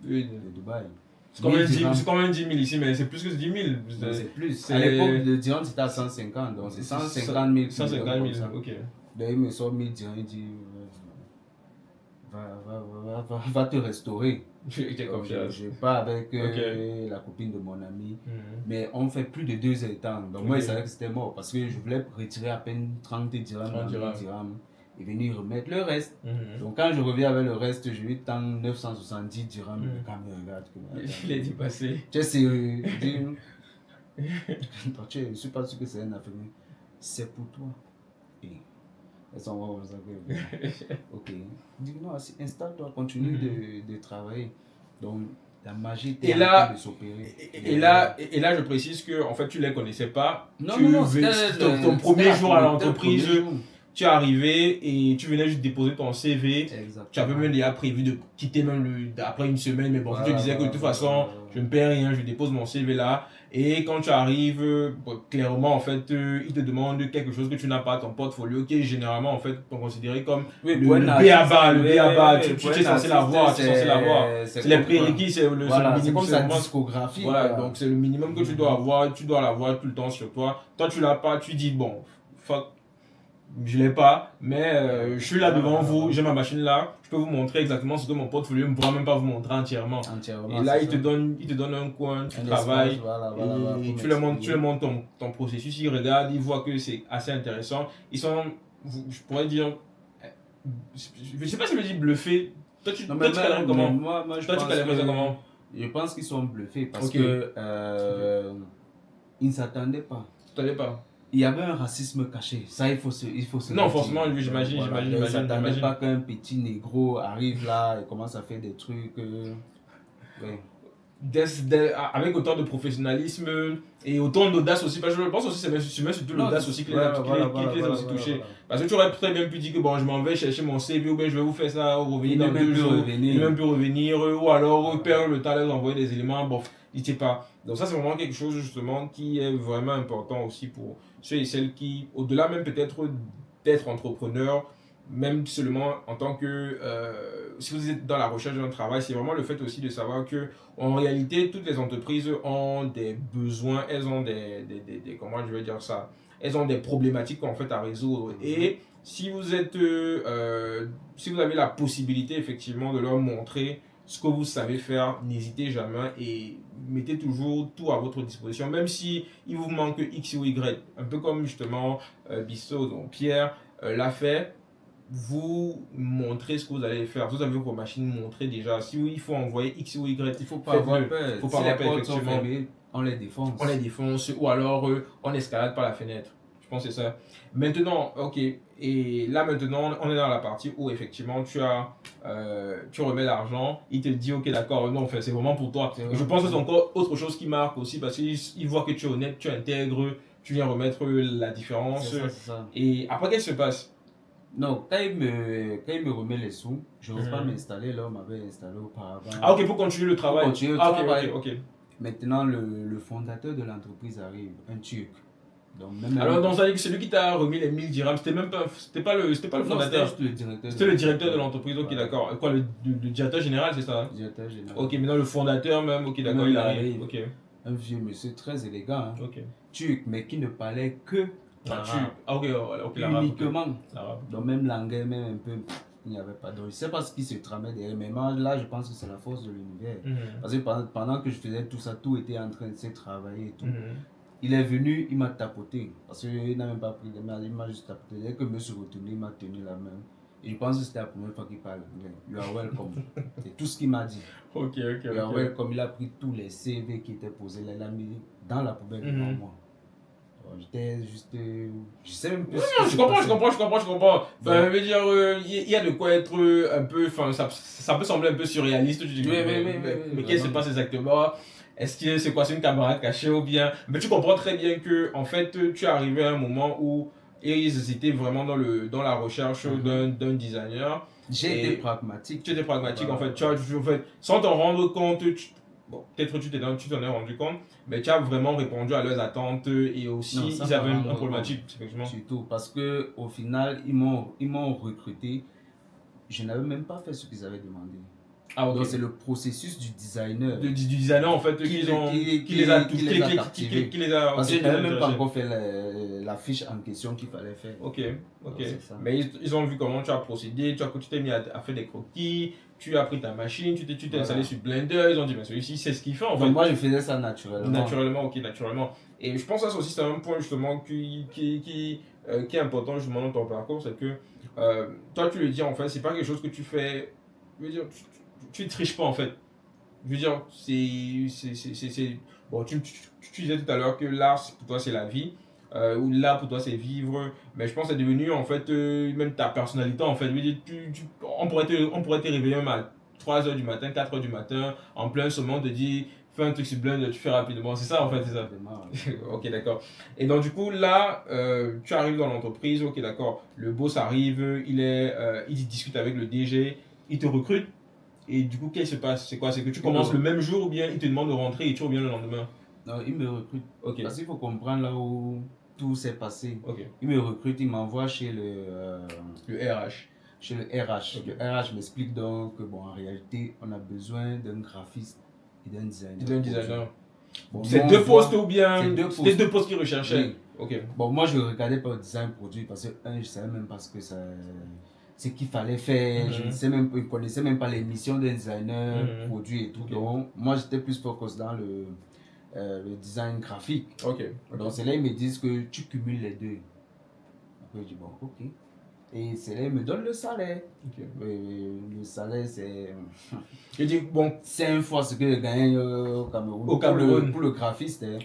de Dubaï. C'est quand même 10 000 ici, mais c'est plus que 10 000. C'est plus. À l'époque, le dirham c'était à 150, donc c'est 150 000. 150 000, ok. Donc il me sort 1000 dirhams, il dit va te restaurer. Je pars avec la copine de mon ami, mais on fait plus de 2 heures de temps. Donc moi, je savais que c'était mort parce que je voulais retirer à peine 30 dirhams et venir remettre le reste. Donc quand je reviens avec le reste, je lui tends 970 dirhams. Quand il me regarde, il est dépassé. Tu es sérieux? Je ne suis pas sûr que c'est un Africain. C'est pour toi. Et elles sont ok. Il dit non, installe-toi, continue de travailler. Donc la magie était en train de s'opérer. Et là, je précise que en fait, tu ne les connaissais pas. Non, ton premier jour à l'entreprise, tu es arrivé et tu venais juste déposer ton CV. Exactement. Tu avais même déjà prévu de quitter même après une semaine, mais bon, tu te disais que de toute façon, je ne paie rien, je dépose mon CV là. Et quand tu arrives, clairement, en fait, ils te demandent quelque chose que tu n'as pas, ton portfolio, qui est généralement, en fait, considéré comme le B.A.B.A. Tu es censé l'avoir, c'est les prérequis, c'est le minimum. C'est comme sa discographie. Voilà, donc c'est le minimum que tu dois avoir, tu dois l'avoir tout le temps sur toi. Toi, tu l'as pas, tu dis, bon, fuck. Je ne l'ai pas, mais je suis là devant vous, j'ai ma machine là, je peux vous montrer exactement ce que mon portfolio ne pourra même pas vous montrer entièrement. Et là, il te donne un coin, tu travailles, et tu leur montres ton processus, ils regardent, ils voient que c'est assez intéressant. Ils sont, je pourrais dire, je ne sais pas si je dis bluffé. Toi, tu calerais comment? Moi, je pense qu'ils sont bluffés parce que ils ne s'attendaient pas. Il y avait un racisme caché, ça il faut se non, forcément, j'imagine. Ils ne s'attendaient pas qu'un petit négro arrive là et commence à faire des trucs. Avec autant de professionnalisme et autant d'audace aussi, parce que je pense aussi c'est surtout l'audace aussi qui les a aussi touchés. Parce que tu aurais très bien pu dire que bon, je m'en vais chercher mon CV ou bien je vais vous faire ça, revenir dans 2 jours, il ne même plus revenir, ou alors perdre le temps de leur envoyer des éléments, bon, il ne sait pas. Donc ça c'est vraiment quelque chose justement qui est vraiment important aussi pour ceux et celles qui, au-delà même peut-être d'être entrepreneur, même seulement en tant que, si vous êtes dans la recherche d'un travail, c'est vraiment le fait aussi de savoir que en réalité, toutes les entreprises ont des besoins, elles ont comment je vais dire ça, elles ont des problématiques en fait à résoudre. Et si vous êtes, si vous avez la possibilité effectivement de leur montrer ce que vous savez faire, n'hésitez jamais et mettez toujours tout à votre disposition, même si il vous manque X ou Y, un peu comme justement Bissot, donc Pierre l'a fait. Vous montrez ce que vous allez faire. Vous avez vos machines montrées déjà. Si il faut envoyer X ou Y, il ne faut pas avoir peur. Il faut pas avoir peur, effectivement. On les défonce. On les défonce ou alors on escalade par la fenêtre. Je pense que c'est ça. Maintenant, ok. Et là maintenant, on est dans la partie où effectivement tu remets l'argent. Il te dit ok d'accord, non, c'est vraiment pour toi. Je pense que c'est encore autre chose qui marque aussi parce qu'il voit que tu es honnête, tu intègres, tu viens remettre la différence. C'est ça. Et après, qu'est-ce qui se passe? Non, quand il me remet les sous, je ne veux pas m'installer là où on m'avait installé auparavant. Ah ok, pour continuer le travail. Ok. Maintenant, le fondateur de l'entreprise arrive, un Turc. Donc, alors, donc, ça veut dire que celui qui t'a remis les 1000 dirhams, c'était pas le fondateur. C'était le directeur de l'entreprise, ok, d'accord. Quoi, le directeur général, c'est ça? Le directeur général. Ok, maintenant le fondateur même, ok, d'accord, il arrive. Ok. Un vieux monsieur très élégant, hein. Ok. Turc, mais qui ne parlait que uniquement l'arabe. Donc même l'anglais, même un peu, il n'y avait pas. Donc je ne sais pas ce qui se tramait derrière, mais moi là je pense que c'est la force de l'univers. Parce que pendant que je faisais tout ça, tout était en train de se travailler et tout. Il est venu, il m'a tapoté, parce qu'il n'a même pas pris de main, il m'a juste tapoté. Dès que je me suis retourné, il m'a tenu la main. Et je pense que c'était la première fois qu'il parle anglais. You are welcome. C'est tout ce qu'il m'a dit. Ok. You are welcome. Il a pris tous les CV qui étaient posés là, il l'a mis dans la poubelle devant moi. J'étais juste. Je sais même plus. Non, je comprends. Enfin, je veux dire, il y a de quoi être un peu. Enfin, ça peut sembler un peu surréaliste. Tu dis, mais qu'est-ce qui se passe exactement? Est-ce que c'est quoi? C'est une caméra cachée ou bien. Mais tu comprends très bien que, en fait, tu es arrivé à un moment où ils étaient vraiment dans la recherche d'un designer. J'ai été pragmatique. Tu étais pragmatique, en fait. En fait, sans t'en rendre compte, bon, peut-être tu t'en es rendu compte, mais tu as vraiment répondu à leurs attentes et aussi Non, ils avaient un problématique. Surtout parce que au final, ils m'ont recruté. Je n'avais même pas fait ce qu'ils avaient demandé. Ah, ok. Donc c'est le processus du designer. Du designer en fait qui les a captivés. Parce qu'ils n'avaient même pas encore fait la fiche en question qu'il fallait faire. Ok. Mais ils ont vu comment tu as procédé, tu t'es mis à faire des croquis, tu as pris ta machine, tu t'es installé sur Blender, ils ont dit mais celui-ci c'est ce qu'il fait en fait. Moi je faisais ça naturellement. Naturellement. Et je pense que ça aussi c'est un point justement qui est important justement dans ton parcours, c'est que toi tu le dis en fait, c'est pas quelque chose que tu fais, je veux dire, tu ne triches pas en fait. Je veux dire, c'est bon, tu disais tout à l'heure que l'art pour toi c'est la vie, ou l'art pour toi c'est vivre, mais je pense que c'est devenu en fait même ta personnalité en fait. Je veux dire, on pourrait te réveiller même à 3h du matin, 4h du matin, en plein sommeil, te dire fais un truc sur Blender, tu fais rapidement. C'est ça en fait, c'est ça. Ok, d'accord. Et donc du coup là, tu arrives dans l'entreprise, ok, d'accord. Le boss arrive, il discute avec le DG, il te recrute. Et du coup, qu'est-ce qui se passe? C'est quoi? C'est que tu commences le même jour ou bien il te demande de rentrer et tu reviens le lendemain? Non, il me recrute. Ok. Parce qu'il faut comprendre là où tout s'est passé. Ok. Il me recrute, il m'envoie chez le RH. Chez le RH. Okay. Le RH m'explique donc que bon, en réalité, on a besoin d'un graphiste et d'un designer. Bon, c'est deux postes ou bien c'était deux postes qu'ils recherchaient? Oui. Ok. Bon, moi je ne regardais pas le design produit parce que je ne savais même pas ce qu'il fallait faire. Je ne connaissais même pas les missions d'un designer, produit et tout. Okay. Donc, moi, j'étais plus focus dans le design graphique. Donc, c'est là ils me disent que tu cumules les deux. Après, je dis, bon, ok. Et c'est là ils me donnent le salaire. Le salaire, c'est... Je dis, bon... 5 fois ce que je gagne au Cameroun. Pour le graphiste. Hein.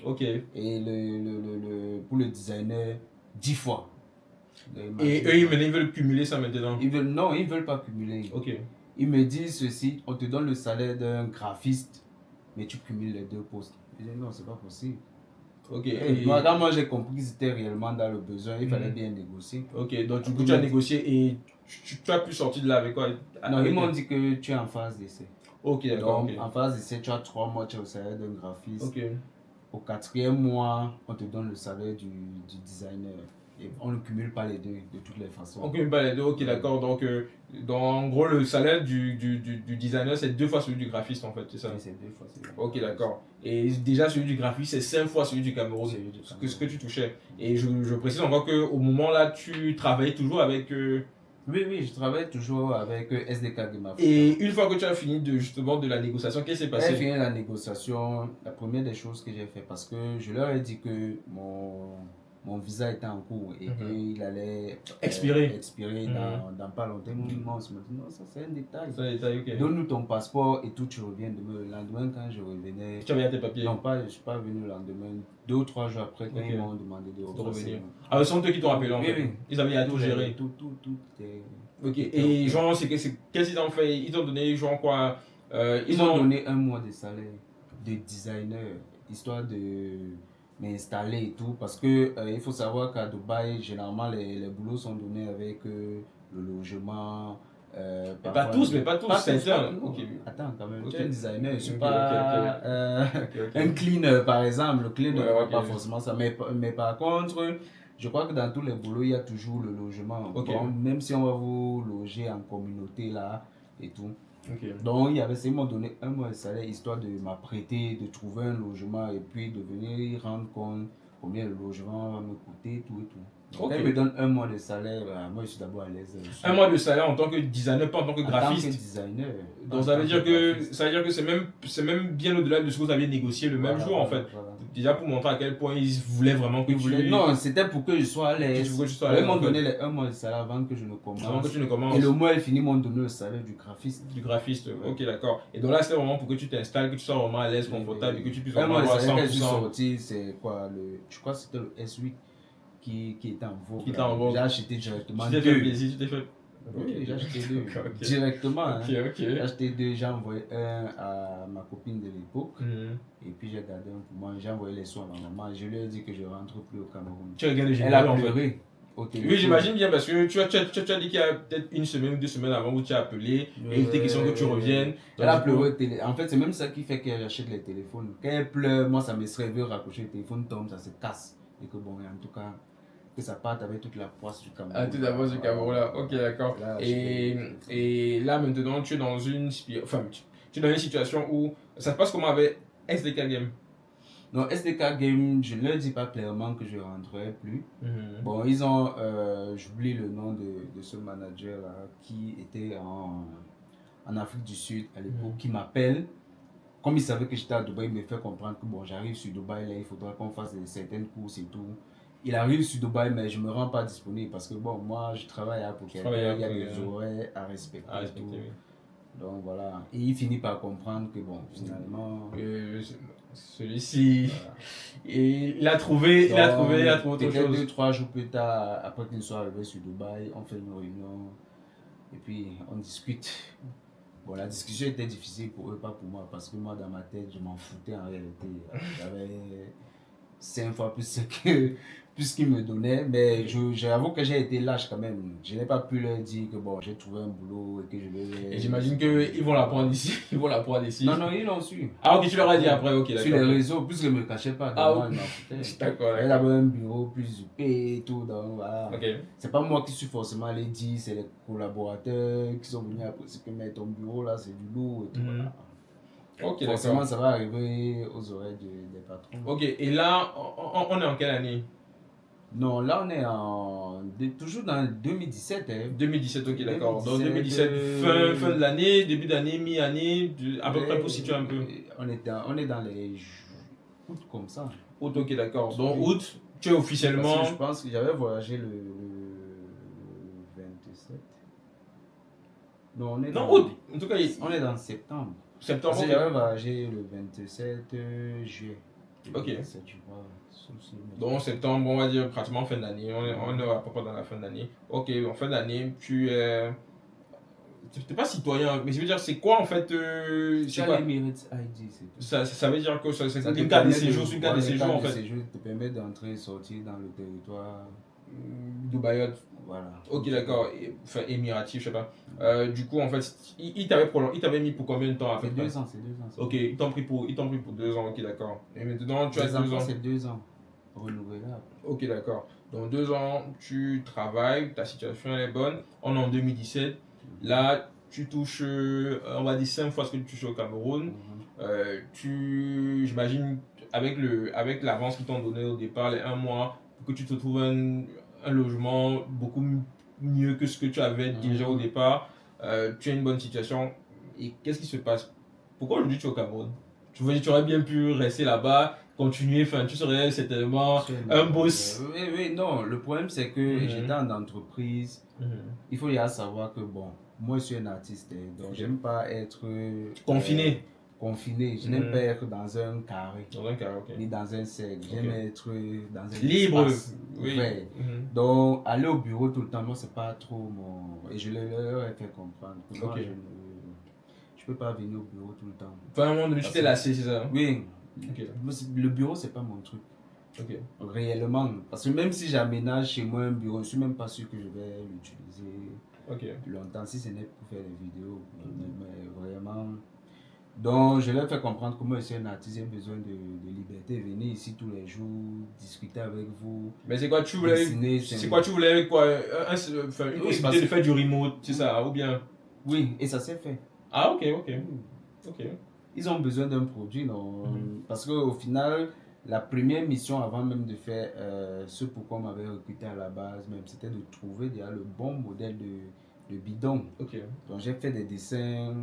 Et pour le designer, 10 fois. Et eux, ils veulent cumuler ça maintenant? Non, ils ne veulent pas cumuler. Ils me disent ceci, on te donne le salaire d'un graphiste, mais tu cumules les deux postes. Je dis non, c'est pas possible. Moi, j'ai compris qu'ils étaient réellement dans le besoin, il fallait bien négocier. Donc du coup, tu as négocié et tu as pu sortir de là avec quoi? Non, ils m'ont dit que tu es en phase d'essai. D'accord. Donc, en phase d'essai, tu as 3 mois, tu as le salaire d'un graphiste. Au 4e mois, on te donne le salaire du designer. Et on ne cumule pas les deux de toutes les façons. On ne cumule pas les deux, d'accord. Donc, en gros, le salaire du designer, c'est 2 fois celui du graphiste, en fait, c'est ça? Oui, c'est 2 fois celui. D'accord. Et déjà, celui du graphiste, c'est 5 fois celui du Cameroun, ce que tu touchais. Et je précise encore qu'au moment là, tu travaillais toujours avec... Oui, je travaille toujours avec SDK Game Africa. Et une fois que tu as fini de la négociation, qu'est-ce qui s'est passé? J'ai fini la négociation, la première des choses que j'ai fait, parce que je leur ai dit que mon visa était en cours et qu'il allait expirer dans pas longtemps. Moi, on se dit non, ça c'est un détail. Donne-nous ton passeport et tout, tu reviens demain. Le lendemain, quand je revenais. Tu avais tes papiers? Non, je ne suis pas venu le lendemain. 2 ou 3 jours après, quand ils m'ont demandé de revenir. Ah, ce sont eux qui t'ont appelé en fait? Oui. Ils avaient tout géré? Tout. Et genre, qu'est-ce qu'ils ont fait? Ils ont donné genre quoi? Ils ont donné 1 mois de salaire de designer, histoire de m'installer et tout, parce que il faut savoir qu'à Dubaï, généralement les boulots sont donnés avec le logement. Pas tous, c'est ça. Attends, quand même, tu es un designer, je ne suis pas un cleaner par exemple. Le cleaner ne pas forcément ça, mais par contre, je crois que dans tous les boulots, il y a toujours le logement. Bon, même si on va vous loger en communauté là et tout. Donc, ils m'ont donné 1 mois de salaire histoire de m'apprêter, de trouver un logement et puis de venir rendre compte combien le logement va me coûter, tout et tout. Quand ils me donnent 1 mois de salaire, moi je suis d'abord à l'aise. 1 mois de salaire en tant que designer, pas en tant que graphiste? En tant que designer. Donc ça veut dire que c'est même bien au-delà de ce que vous aviez négocié le même jour en fait. déjà pour montrer à quel point ils voulaient vraiment que tu... Non, c'était pour que je sois à l'aise. Ils m'ont donné les 1 mois de salaire avant que je ne commence. Avant que tu ne commences. Et le mois est fini, ils m'ont donné le salaire du graphiste. Du graphiste, ok, d'accord. Et donc là, c'est vraiment pour que tu t'installes, que tu sois vraiment à l'aise, confortable et que tu puisses vraiment avoir 100%. Je suis sorti, c'est quoi je crois que c'était le S8 qui était en vogue. Qui était en vogue. J'ai acheté directement. Tu t'es fait plaisir, tu t'es fait... Oui, j'ai acheté 2 directement. Ok. J'ai acheté 2, j'ai envoyé un à ma copine de l'époque et puis j'ai gardé un pour moi. J'ai envoyé les sous à ma maman. Je lui ai dit que je ne rentre plus au Cameroun. Tu regardes le Elle a pleuré au téléphone. Oui, j'imagine bien parce que tu as dit qu'il y a peut-être 1 semaine ou 2 semaines avant où tu as appelé et il était question que tu reviennes. Elle a pleuré au téléphone. En fait, c'est même ça qui fait qu'elle achète les téléphones. Quand elle pleure, moi ça me serait veut raccrocher le téléphone, tombe, ça se casse. Et que bon, en tout cas, que ça parte avec toute la poisse du Cameroun. Ah, toute la poisse du Cameroun là, ok, d'accord. Et là maintenant, tu es dans une situation où ça se passe comment avec SDK Game? Non, SDK Game, je ne leur dis pas clairement que je ne rentrerai plus. Bon, ils ont, j'oublie le nom de ce manager là qui était en Afrique du Sud à l'époque, qui m'appelle. Comme il savait que j'étais à Dubaï, il me fait comprendre que bon, j'arrive sur Dubaï, là, il faudra qu'on fasse certaines courses et tout. Il arrive sur Dubaï, mais je ne me rends pas disponible parce que bon, moi, je travaille à Phuket, il y a des horaires à respecter. Oui. Donc voilà, et il finit par comprendre que bon, finalement... celui-ci, voilà. Et il a trouvé autre chose. 2-3 jours plus tard, après qu'il soit arrivé sur Dubaï, on fait une réunion et puis on discute. Bon, la discussion était difficile pour eux, pas pour moi, parce que moi, dans ma tête, je m'en foutais en réalité. J'avais 5 fois plus ce qu'ils me donnaient, mais j'avoue que j'ai été lâche quand même. Je n'ai pas pu leur dire que bon, j'ai trouvé un boulot et que je vais... Et j'imagine qu'ils vont l'apprendre ici. Ils vont l'apprendre ici. Non, ils l'ont su. Ah, ok, tu leur as dit après, ok, d'accord. Sur les réseaux, puisqu'ils ne me cachaient pas, moi, ils m'en foutaient. D'accord. Elle avait un bureau plus huppé et tout, donc voilà. Okay. C'est pas moi qui suis forcément allé dire, c'est les collaborateurs qui sont venus après, c'est que mais ton bureau là, c'est du lourd et tout, voilà. Ok, forcément, ça va arriver aux oreilles des patrons. Ok, et là, on est en quelle année? Non, là on est toujours dans 2017. 2017, ok, d'accord. Donc 2017, fin de l'année, début d'année, mi-année, à peu près pour situer un peu. On est dans les août comme ça. Août, ok, d'accord. Donc août, tu es officiellement... Je pense que j'avais voyagé le 27. Non, août. En tout cas, on est dans septembre. Septembre, parce que j'avais voyagé le 27 juillet. Ok. 27, je crois. Donc septembre, on va dire pratiquement fin d'année. On est à peu près dans la fin d'année. Ok, en fin d'année, tu es... Tu n'es pas citoyen, mais je veux dire, c'est quoi en fait c'est quoi l'Emirates ID, ça veut dire que c'est une carte de séjour, c'est une carte de séjour en fait. Une carte de séjour te permet d'entrer et sortir dans le territoire Dubaï. Voilà. Ok, d'accord. Enfin, émiratif, je sais pas. Du coup, en fait, il t'avait mis pour combien de temps à peu près? C'est 2 ans. Ok, ils t'ont pris pour 2 ans, ok, d'accord. Et maintenant, tu as 2 ans. C'est 2 ans. Renouvelable. Ok, d'accord. Donc 2 ans, tu travailles, ta situation elle est bonne. On est en 2017. Là, tu touches, on va dire 5 fois ce que tu touches au Cameroun. J'imagine, avec l'avance qu'ils t'ont donné au départ, les 1 mois, pour que tu te trouves un logement beaucoup mieux que ce que tu avais déjà au départ, tu as une bonne situation. Et qu'est-ce qui se passe? Pourquoi aujourd'hui tu es au Cameroun? Tu aurais bien pu rester là-bas, continuer, enfin, tu serais certainement un boss. Oui, non, le problème c'est que j'étais en entreprise. Il faut y aller savoir que bon, moi je suis un artiste, donc j'aime pas être confiné. Je n'aime pas être dans un carré. Ok. Ni dans un cercle. J'aime être dans un libre. Espace ouvert. Donc aller au bureau tout le temps, moi c'est pas trop mon... Et je leur ai fait comprendre que moi je peux pas venir au bureau tout le temps. Enfin, à un moment donné, tu t'es lassé, c'est ça? Oui. Le bureau c'est pas mon truc. Réellement. Parce que même si j'aménage chez moi un bureau, je suis même pas sûr que je vais l'utiliser longtemps, si ce n'est pour faire des vidéos. Mais vraiment... Donc, je leur fais comprendre que moi, je suis un artiste, j'ai besoin de liberté. Venir ici tous les jours, discuter avec vous. Mais c'est quoi tu voulais? Une possibilité de faire du remote, c'est ça, ou bien? Oui, et ça s'est fait. Ah, ok. Ils ont besoin d'un produit, non? Parce qu'au final, la première mission avant même de faire ce pourquoi on m'avait recruté à la base, même, c'était de trouver déjà le bon modèle de bidon. Donc, j'ai fait des dessins.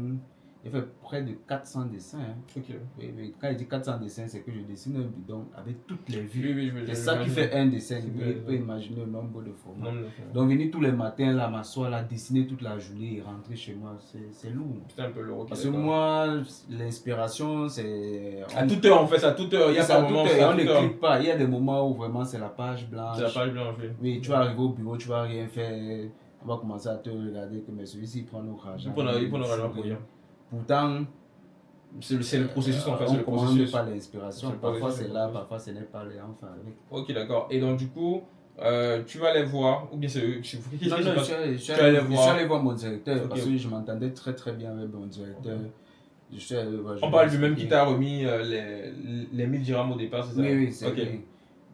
J'ai fait près de 400 dessins. Hein. Ok. Oui, quand je dis 400 dessins, c'est que je dessine un bidon avec toutes les vues. Oui, c'est ça qui fait un dessin. Vous pouvez imaginer le nombre de formats. Donc, venir tous les matins, là, m'asseoir, là, dessiner toute la journée et rentrer chez moi, c'est lourd. C'est un peu lourd. Parce que moi, l'inspiration, c'est... À toute heure, en fait, à toute heure. Il y a pas de moment on ne clique pas. Il y a des moments où vraiment c'est la page blanche. C'est la page blanche, oui. Oui, tu vas arriver au bureau, tu vas rien faire. On va commencer à te regarder que mais celui-ci il prend nos argent. Il prend nos argent pour rien. Pourtant, c'est le processus en fait. On ne commande pas l'inspiration. Parfois c'est là, parfois ce n'est pas là. Enfin, avec. Ok, d'accord. Et donc, du coup, tu vas les voir, ou bien c'est eux qui Non, je suis allé voir mon directeur parce que je m'entendais très très bien avec mon directeur. On parle du même qui t'a remis les 1000 dirhams au départ, c'est ça? Oui, c'est lui.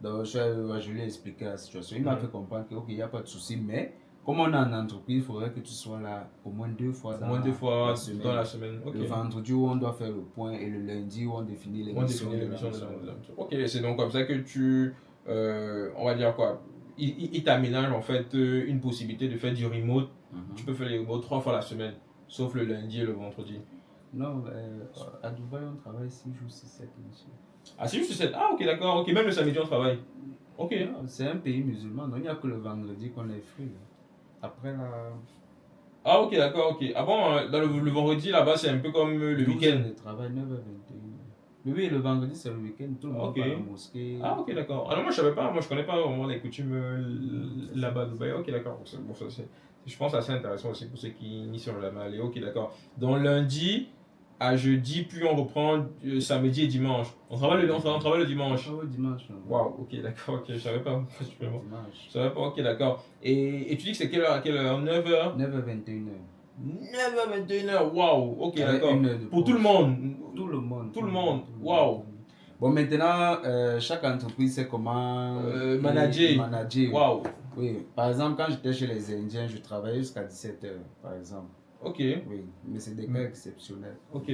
Donc, je lui ai expliqué la situation. Il m'a fait comprendre qu'il n'y a pas de souci, mais comme on est en entreprise, il faudrait que tu sois là au moins 2 fois dans la semaine. Dans la semaine. Okay. Le vendredi où on doit faire le point et le lundi où on définit les missions. Ok, c'est donc comme ça que tu, on va dire quoi, il t'aménage en fait une possibilité de faire du remote. Tu peux faire les remote 3 fois la semaine, sauf le lundi et le vendredi. Non, à Dubaï on travaille 6 jours, 6-7 monsieur. Ah, 6 jours, 6-7? Ah, ok, d'accord, ok, même le samedi on travaille. Ok. C'est un pays musulman, donc il n'y a que le vendredi qu'on est free. Après la... Ah, ok, d'accord, ok. Ah bon, dans le vendredi là-bas c'est un peu comme le week-end. De travail, 9h21. Oui, le vendredi c'est le week-end, tout le monde va à la mosquée. Ah, ok, d'accord. Ah non, moi je savais pas, moi je connais pas vraiment les coutumes là-bas à Dubaï. Ok, d'accord. Bon, ça c'est, je pense, assez intéressant aussi pour ceux qui n'y sont jamais allés. Ok, d'accord. Donc lundi à jeudi, puis on reprend samedi et dimanche. On travaille le dimanche. On travaille le dimanche. Waouh, ok, d'accord, ok, je savais pas. Je savais pas, ok, d'accord. Et tu dis que c'est quelle heure à quelle heure? 9h 9h21. 9h21h, waouh, ok, d'accord. Pour tout le monde. Tout le monde. Tout le monde, waouh. Bon, maintenant, chaque entreprise sait comment manager. Waouh. Oui, par exemple, quand j'étais chez les Indiens, je travaillais jusqu'à 17h, par exemple. Ok. Oui, mais c'est des cas exceptionnels. Ok.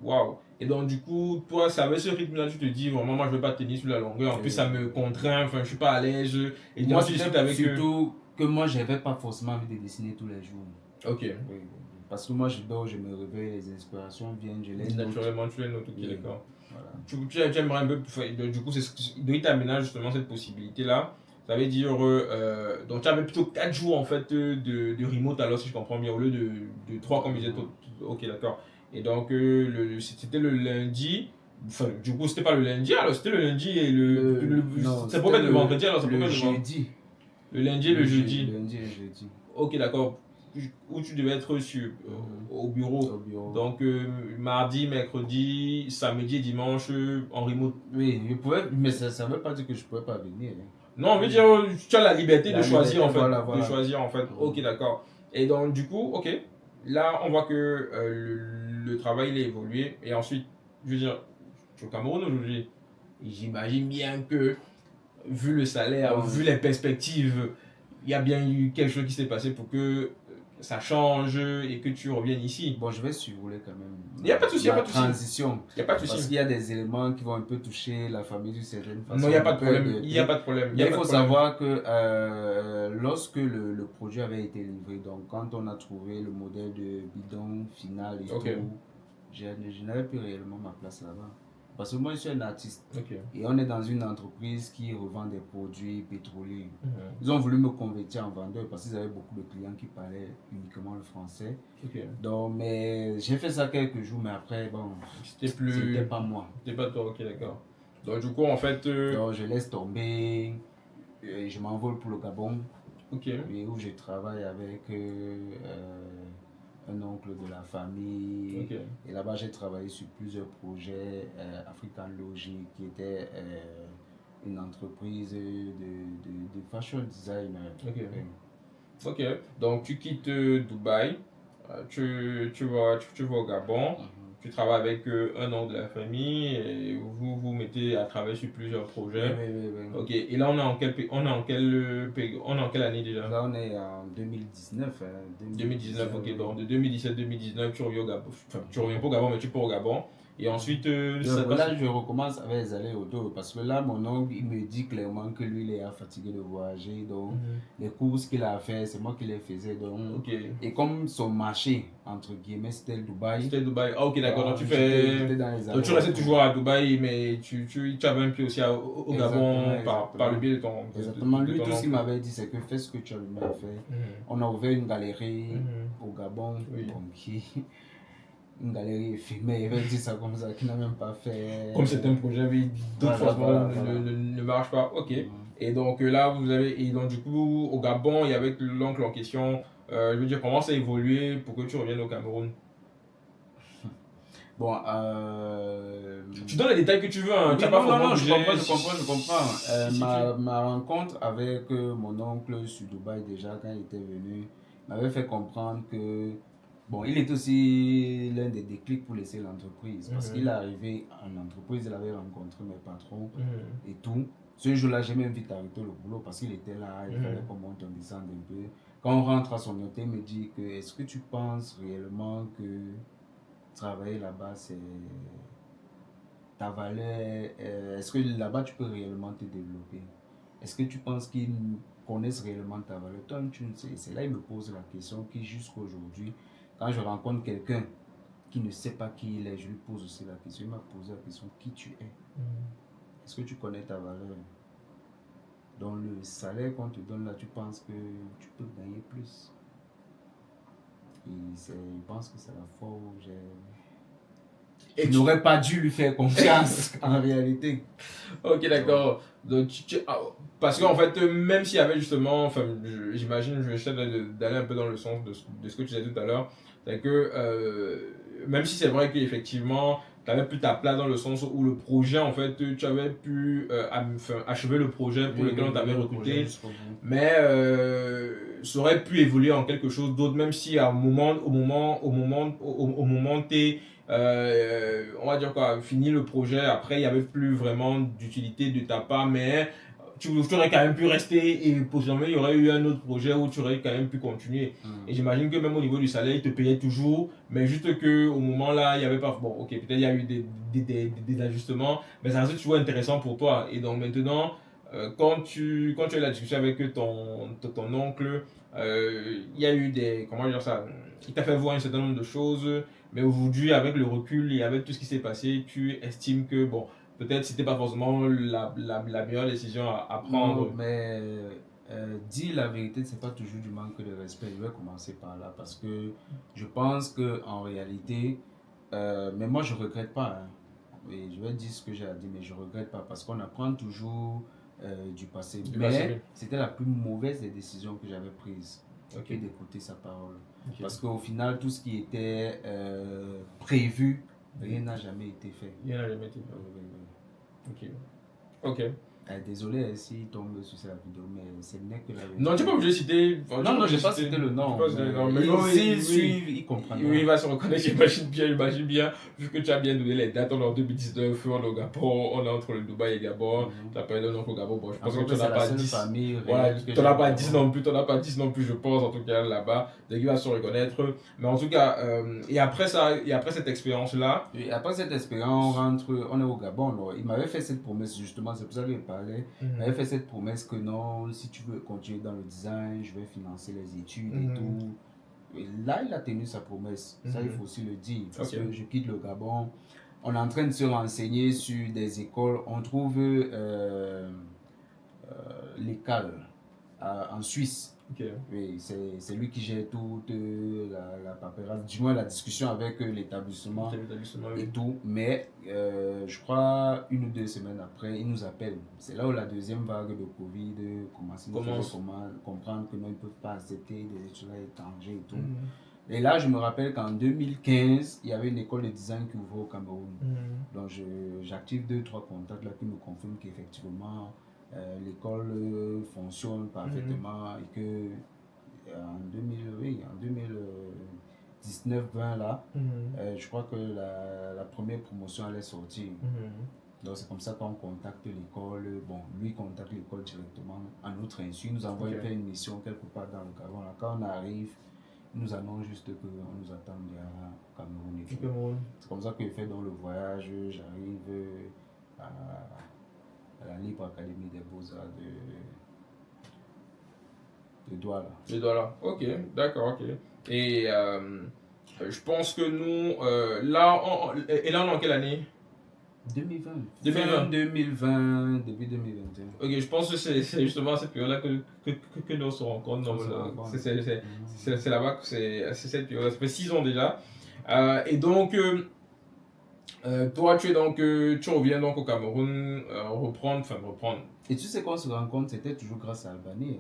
Waouh. Et donc, du coup, toi, c'est avec ce rythme-là, tu te dis vraiment, moi, je ne veux pas tenir sur la longueur. En plus, ça me contraint, enfin, je ne suis pas à l'aise. Et moi, surtout que moi, je n'avais pas forcément envie de dessiner tous les jours. Ok. Oui, parce que moi, je dors, je me réveille, les inspirations viennent, je les note. Naturellement, tu les notes, ok, d'accord. Voilà. Tu aimerais un peu, du coup, il t'aménage justement cette possibilité-là. Ça veut dire, donc tu avais plutôt 4 jours en fait de remote, alors si je comprends bien, au lieu de 3 comme ils étaient. Ok, d'accord. Et donc, c'était le lundi. Enfin, du coup, c'était pas le lundi, alors c'était le lundi et c'est pas le vendredi, alors c'est pas le jeudi. Le lundi et le jeudi. Le lundi et le jeudi. Ok, d'accord. Où tu devais être au bureau. Donc, mardi, mercredi, samedi et dimanche en remote. Oui, je pouvais, mais ça ne veut pas dire que je ne pouvais pas venir. Hein. Non, on veut dire, tu as la liberté de choisir en fait. Voilà. De choisir en fait. Ok, d'accord. Et donc, du coup, ok. Là, on voit que le travail il a évolué. Et ensuite, je veux dire, tu es au Cameroun aujourd'hui. J'imagine bien que, vu le salaire, vu les perspectives, il y a bien eu quelque chose qui s'est passé pour que ça change et que tu reviennes ici. Bon, je vais survoler quand même. Il n'y a pas de souci, il n'y a pas de souci. Transition. Il n'y a pas de souci. Parce qu'il y a des éléments qui vont un peu toucher la famille d'une certaine façon. Non, il n'y a pas de problème. Il n'y a pas de problème. Il faut savoir que lorsque le projet avait été livré, donc quand on a trouvé le modèle de bidon final et tout, je n'avais plus réellement ma place là-bas. Parce que moi, je suis un artiste. Et on est dans une entreprise qui revend des produits pétroliers. Ils ont voulu me convertir en vendeur parce qu'ils avaient beaucoup de clients qui parlaient uniquement le français. Donc, mais j'ai fait ça quelques jours, mais après, bon, c'était pas moi. C'était pas toi, ok, d'accord. Donc, du coup, en fait. Donc, je laisse tomber. Et je m'envole pour le Gabon. Et où je travaille avec un oncle de la famille. Et là-bas, j'ai travaillé sur plusieurs projets. African Logic, qui était une entreprise de fashion design. Ok. Donc, tu quittes Dubaï, tu vas au Gabon. Tu travailles avec un oncle de la famille et vous vous mettez à travailler sur plusieurs projets. Oui. Ok. Et là, on est en quelle année déjà? Là, on est en 2019. 2019, ok. Donc, de 2017-2019, tu reviens au Gabon. Enfin, tu reviens pas au Gabon, mais tu pars au Gabon. Et ensuite, là, je recommence avec les allers-retours parce que là, mon oncle, il me dit clairement que lui, il est fatigué de voyager. Donc, les courses qu'il a à faire, c'est moi qui les faisais. Donc, et comme son marché, entre guillemets, c'était le Dubaï. C'était Dubaï. Ah, ok, d'accord. Donc, tu restais toujours à Dubaï, mais tu avais un pied aussi au Gabon par le biais de ton. Exactement. Lui, tout ce qu'il m'avait dit, c'est que fais ce que tu as le à faire. On a ouvert une galerie au Gabon. Une galerie éphémère, il va dire ça comme ça, qui n'a même pas fait. Comme c'est un projet, oui, d'autres fois ne marche pas. Ok. Et donc là, et donc du coup, au Gabon, et avec l'oncle en question, je veux dire, comment ça a évolué pour que tu reviennes au Cameroun? Bon, tu donnes les détails que tu veux, hein. Oui, non, je comprends. Ma rencontre avec mon oncle sur Dubaï, déjà, quand il était venu, m'avait fait comprendre que, bon, il est aussi l'un des déclics pour laisser l'entreprise. Parce qu'il est arrivé en entreprise, il avait rencontré mes patrons et tout. Ce jour-là, j'ai même vite arrêté le boulot parce qu'il était là, il fallait qu'on monte, on descende un peu. Quand on rentre à son hôtel, il me dit que, est-ce que tu penses réellement que travailler là-bas, c'est ta valeur, est-ce que là-bas tu peux réellement te développer? Est-ce que tu penses qu'ils connaissent réellement ta valeur? Toi, tu ne sais. C'est là qu'il me pose la question qui jusqu'à aujourd'hui, quand je rencontre quelqu'un qui ne sait pas qui il est, je lui pose aussi la question. Il m'a posé la question, qui tu es? Est-ce que tu connais ta valeur? Dans le salaire qu'on te donne là, tu penses que tu peux gagner plus? Et je pense que c'est la fois où j'ai... Et tu n'aurais pas dû lui faire confiance en réalité. Ok, d'accord. Donc, parce qu'en fait, même s'il y avait justement, enfin, j'imagine, je vais essayer d'aller un peu dans le sens de ce que tu disais tout à l'heure, c'est que même si c'est vrai qu'effectivement, tu avais plus ta place dans le sens où le projet, en fait, tu avais pu achever le projet pour lequel on t'avait recruté, mais ça aurait pu évoluer en quelque chose d'autre, même si au moment t'es on va dire quoi, fini le projet, après il n'y avait plus vraiment d'utilité de ta part, mais tu aurais quand même pu rester et possiblement il y aurait eu un autre projet où tu aurais quand même pu continuer. Et j'imagine que même au niveau du salaire, ils te payaient toujours, mais juste qu'au moment là, il n'y avait pas. Bon, ok, peut-être il y a eu des ajustements, mais ça reste toujours intéressant pour toi. Et donc maintenant, quand tu as eu la discussion avec ton oncle, il y a eu comment dire ça, il t'a fait voir un certain nombre de choses, mais aujourd'hui, avec le recul et avec tout ce qui s'est passé, tu estimes que, bon, peut-être c'était pas forcément la meilleure décision à prendre. Non, mais dire la vérité, c'est pas toujours du manque de respect. Je vais commencer par là parce que je pense que en réalité, mais moi je regrette pas. Hein. Et je vais dire ce que j'ai à dire, mais je regrette pas parce qu'on apprend toujours du passé. Mais c'était la plus mauvaise des décisions que j'avais prises. Okay. D'écouter sa parole. Okay. Parce qu'au final, tout ce qui était prévu, rien n'a jamais été fait. Rien n'a jamais été fait. Ok. Désolé s'il tombe sur cette vidéo, mais c'est le mec que la vérité. Non, tu n'es pas obligé de citer. Non, je n'ai pas cité le nom. Mais s'il suit, il comprend. Oui, il va se reconnaître, j'imagine bien. Vu que tu as bien donné les dates, on est en 2019, on est au Gabon, on est entre le Dubaï et le Gabon. Tu as parlé d'un oncle au Gabon. Bon, je pense que tu n'en as pas 10. Voilà, tu n'en as pas 10 non plus, je pense, en tout cas, là-bas. Donc, il va se reconnaître. Mais en tout cas, et après cette expérience-là. Et après cette expérience, on est au Gabon. Alors, il m'avait fait cette promesse, justement, c'est pour ça que je parlais. Il m'avait fait cette promesse que non, si tu veux continuer dans le design, je vais financer les études et tout. Et là, il a tenu sa promesse. Ça, il faut aussi le dire. Parce que je quitte le Gabon. On est en train de se renseigner sur des écoles. On trouve l'école en Suisse. Oui, c'est lui qui gère toute la paperasse, du moins la discussion avec l'établissement et tout. Mais je crois 1 ou 2 semaines après, il nous appelle. C'est là où la deuxième vague de Covid commence. Comprendre que non, ils ne peuvent pas accepter des étudiants étrangers et tout. Et là, je me rappelle qu'en 2015, il y avait une école de design qui ouvrait au Cameroun. Donc, j'active 2-3 contacts là qui me confirment qu'effectivement, l'école fonctionne parfaitement et que en 2019-20 là, je crois que la première promotion allait sortir. Donc c'est comme ça qu'on contacte l'école. Bon, lui contacte l'école directement à notre insu. Il nous envoie faire une mission quelque part dans le Gabon. Quand on arrive, nous annoncent juste qu'on nous attend bien au Cameroun. Et tout. Cameroun. C'est comme ça que je fais dans le voyage. J'arrive à la Libre Académie des Beaux-Arts de Douala. De Douala. Ok, d'accord, ok. Et je pense que nous, là, et là, on est en quelle année? 2020. 2020. Fin 2020, début 2021. Ok, je pense que c'est justement à cette période-là que nous on se rencontre. C'est là-bas que c'est cette période. Ça fait 6 ans déjà. Et donc, toi, tu reviens donc au Cameroun, reprendre. Et tu sais qu'on se rencontre, c'était toujours grâce à Albanie.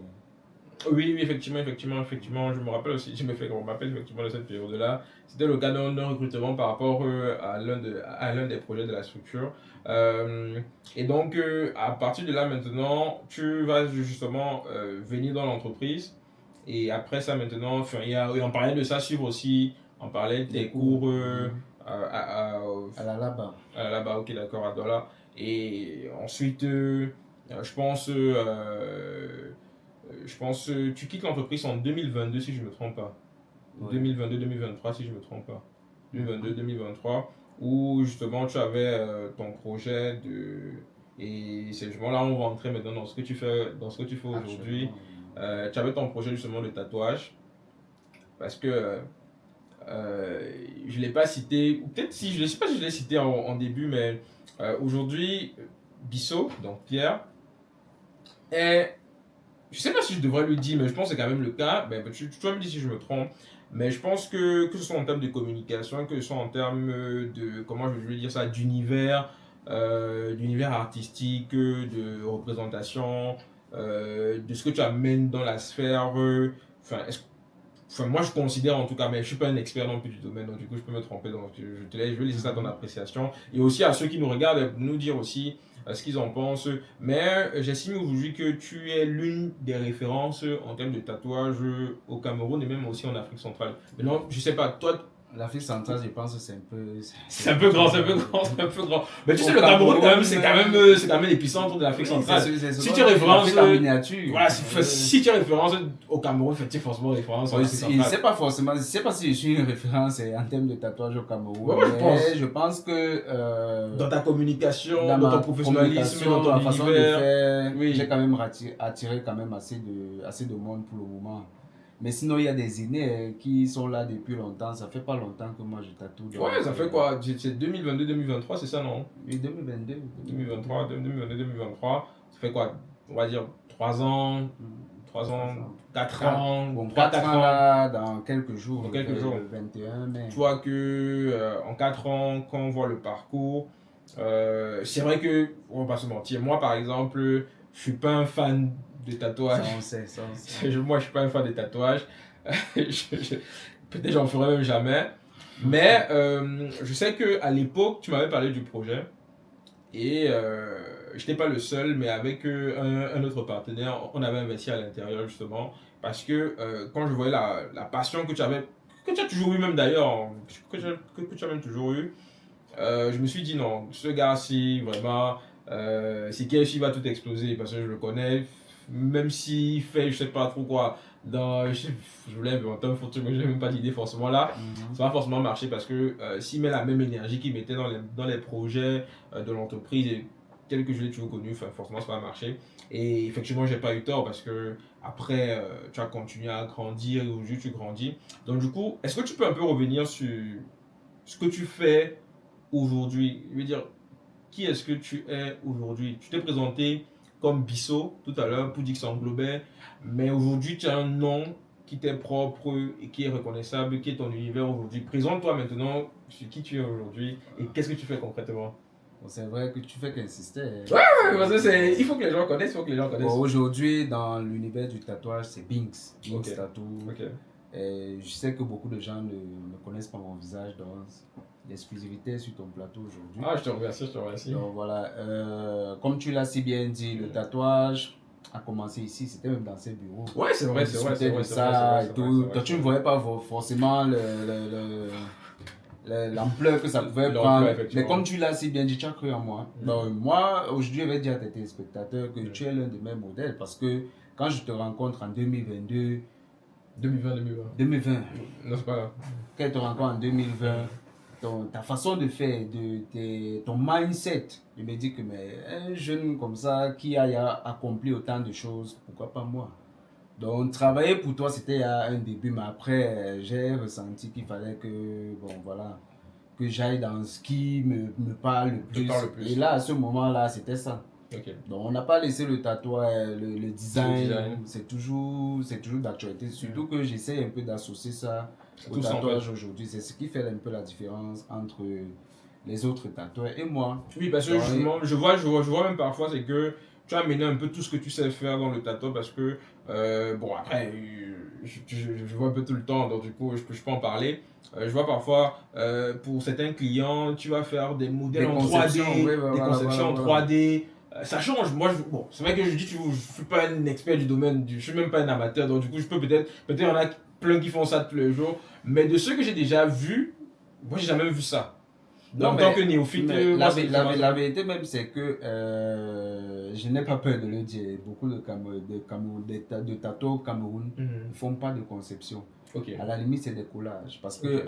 Oui, effectivement, je me rappelle aussi, on m'appelle effectivement de cette période-là. C'était le cas d'un recrutement par rapport à l'un des projets de la structure. Et donc, à partir de là maintenant, tu vas justement venir dans l'entreprise. Et après ça, maintenant, et on parlait de ça, suivre aussi, on parlait des cours à la Laba. À la Laba, ok, d'accord, à Douala. Et ensuite, je pense que tu quittes l'entreprise en 2022 si je ne me trompe pas. Ouais. 2022-2023 si je ne me trompe pas. 2022-2023 où justement tu avais ton projet de... Et c'est justement là où on va entrer maintenant dans ce que tu fais, aujourd'hui. Tu avais ton projet justement de tatouage. Parce que je ne l'ai pas cité, ou peut-être si, je ne sais pas si je l'ai cité en début, mais aujourd'hui, Bissot, donc Pierre, est... Je sais pas si je devrais le dire, mais je pense que c'est quand même le cas. Ben, tu vas me dire si je me trompe. Mais je pense que ce soit en termes de communication, que ce soit en termes de, comment je vais dire ça, d'univers artistique, de représentation, de ce que tu amènes dans la sphère. Moi je considère en tout cas, mais je ne suis pas un expert non plus du domaine, donc du coup je peux me tromper. Donc je vais laisser ça dans l'appréciation. Et aussi à ceux qui nous regardent, nous dire aussi ce qu'ils en pensent. Mais j'estime aujourd'hui que tu es l'une des références en termes de tatouage au Cameroun et même aussi en Afrique centrale. Mais non, je sais pas, toi... L'Afrique centrale, je pense que c'est un peu... C'est un peu grand. Mais tu sais, le Cameroun, quand même, c'est quand même l'épicentre de l'Afrique centrale. Si tu références... Voilà, si tu références au Cameroun, fais-tu forcément référence à l'Afrique centrale. Je sais pas si je suis une référence en termes de tatouage au Cameroun. Ouais, je pense que... dans ta communication, dans ton professionnalisme, dans ton façon de faire, j'ai quand même attiré quand même assez de monde pour le moment. Mais sinon, il y a des aînés qui sont là depuis longtemps. Ça fait pas longtemps que moi je tatoue. Ouais, ça fait quoi? C'est 2022-2023, c'est ça, non? Oui, 2022. 2023, 2022-2023. Ça fait quoi? On va dire 3 ans, 4 ans. Bon, 4 ans là, dans quelques jours. Dans quelques jours. Le 21 mai. Tu vois que en 4 ans, quand on voit le parcours, c'est vrai que, on va pas se mentir, moi par exemple, je suis pas un fan de tatouage. Ça on sait. Moi, je suis pas un fan des tatouages. Peut-être j'en ferai même jamais. Mais je sais qu'à l'époque, tu m'avais parlé du projet. Et je n'étais pas le seul, mais avec un autre partenaire, on avait investi à l'intérieur justement. Parce que quand je voyais la passion que tu avais, que tu as toujours eu même d'ailleurs, que tu as même toujours eu, je me suis dit non, ce gars-ci, vraiment, c'est qu'il va tout exploser parce que je le connais. Même s'il fait je sais pas trop quoi je voulais inventer un photo mais je n'ai même pas d'idée forcément là, ça va forcément marcher parce que s'il met la même énergie qu'il mettait dans les projets de l'entreprise et tel que je l'ai toujours connu, forcément ça va marcher. Et effectivement j'ai pas eu tort parce que après tu as continué à grandir et aujourd'hui tu grandis. Donc du coup, est-ce que tu peux un peu revenir sur ce que tu fais aujourd'hui? Je veux dire, qui est-ce que tu es aujourd'hui? Tu t'es présenté comme Bissot tout à l'heure pour dire que ça englobait, mais aujourd'hui tu as un nom qui t'est propre et qui est reconnaissable, qui est ton univers aujourd'hui. Présente-toi maintenant sur qui tu es aujourd'hui et qu'est-ce que tu fais concrètement. Bon, c'est vrai que tu fais qu'insister. Ouais, parce que il faut que les gens connaissent, Bon, aujourd'hui, dans l'univers du tatouage, c'est Binks. Binks Tattoo. Okay. Et je sais que beaucoup de gens ne connaissent pas mon visage, donc l'exclusivité sur ton plateau aujourd'hui. Ah, je te remercie. Donc voilà, comme tu l'as si bien dit, le tatouage a commencé ici, c'était même dans ces bureaux. Ouais, c'est vrai. Toi, tu ne voyais pas forcément l'ampleur que ça pouvait prendre. Mais comme tu l'as si bien dit, tu as cru en moi. Donc, moi, aujourd'hui, je vais dire à tes téléspectateurs que tu es l'un de mes modèles parce que quand je te rencontre en 2022, 2020. 2020. Non, c'est pas grave. Quand tu rencontres en 2020, ta façon de faire, ton mindset, je me dis que mais un jeune comme ça qui a accompli autant de choses, pourquoi pas moi? Donc travailler pour toi c'était un début, mais après j'ai ressenti qu'il fallait que, bon voilà, que j'aille dans ce qui me parle le plus. Et là à ce moment-là c'était ça. Okay. Donc on n'a pas laissé le tatouage, le design, c'est toujours d'actualité, surtout que j'essaie un peu d'associer ça au tatouage aujourd'hui. C'est ce qui fait un peu la différence entre les autres tatoueurs et moi. Oui, parce que justement, je vois même parfois, c'est que tu as amené un peu tout ce que tu sais faire dans le tatouage parce que, bon, après, je vois un peu tout le temps, donc du coup, je peux en parler. Je vois parfois, pour certains clients, tu vas faire des modèles en 3D, des conceptions en 3D. Ça change. Moi, bon, c'est vrai que je dis, je suis pas un expert du domaine, je suis même pas un amateur, donc du coup, je peux peut-être il y en a plein qui font ça tous les jours, mais de ceux que j'ai déjà vus, moi, j'ai jamais vu ça. Non, en tant que néophyte, la vérité même, c'est que je n'ai pas peur de le dire. Beaucoup de tatoueurs au Cameroun ne font pas de conception. Okay. À la limite, c'est des collages. Parce que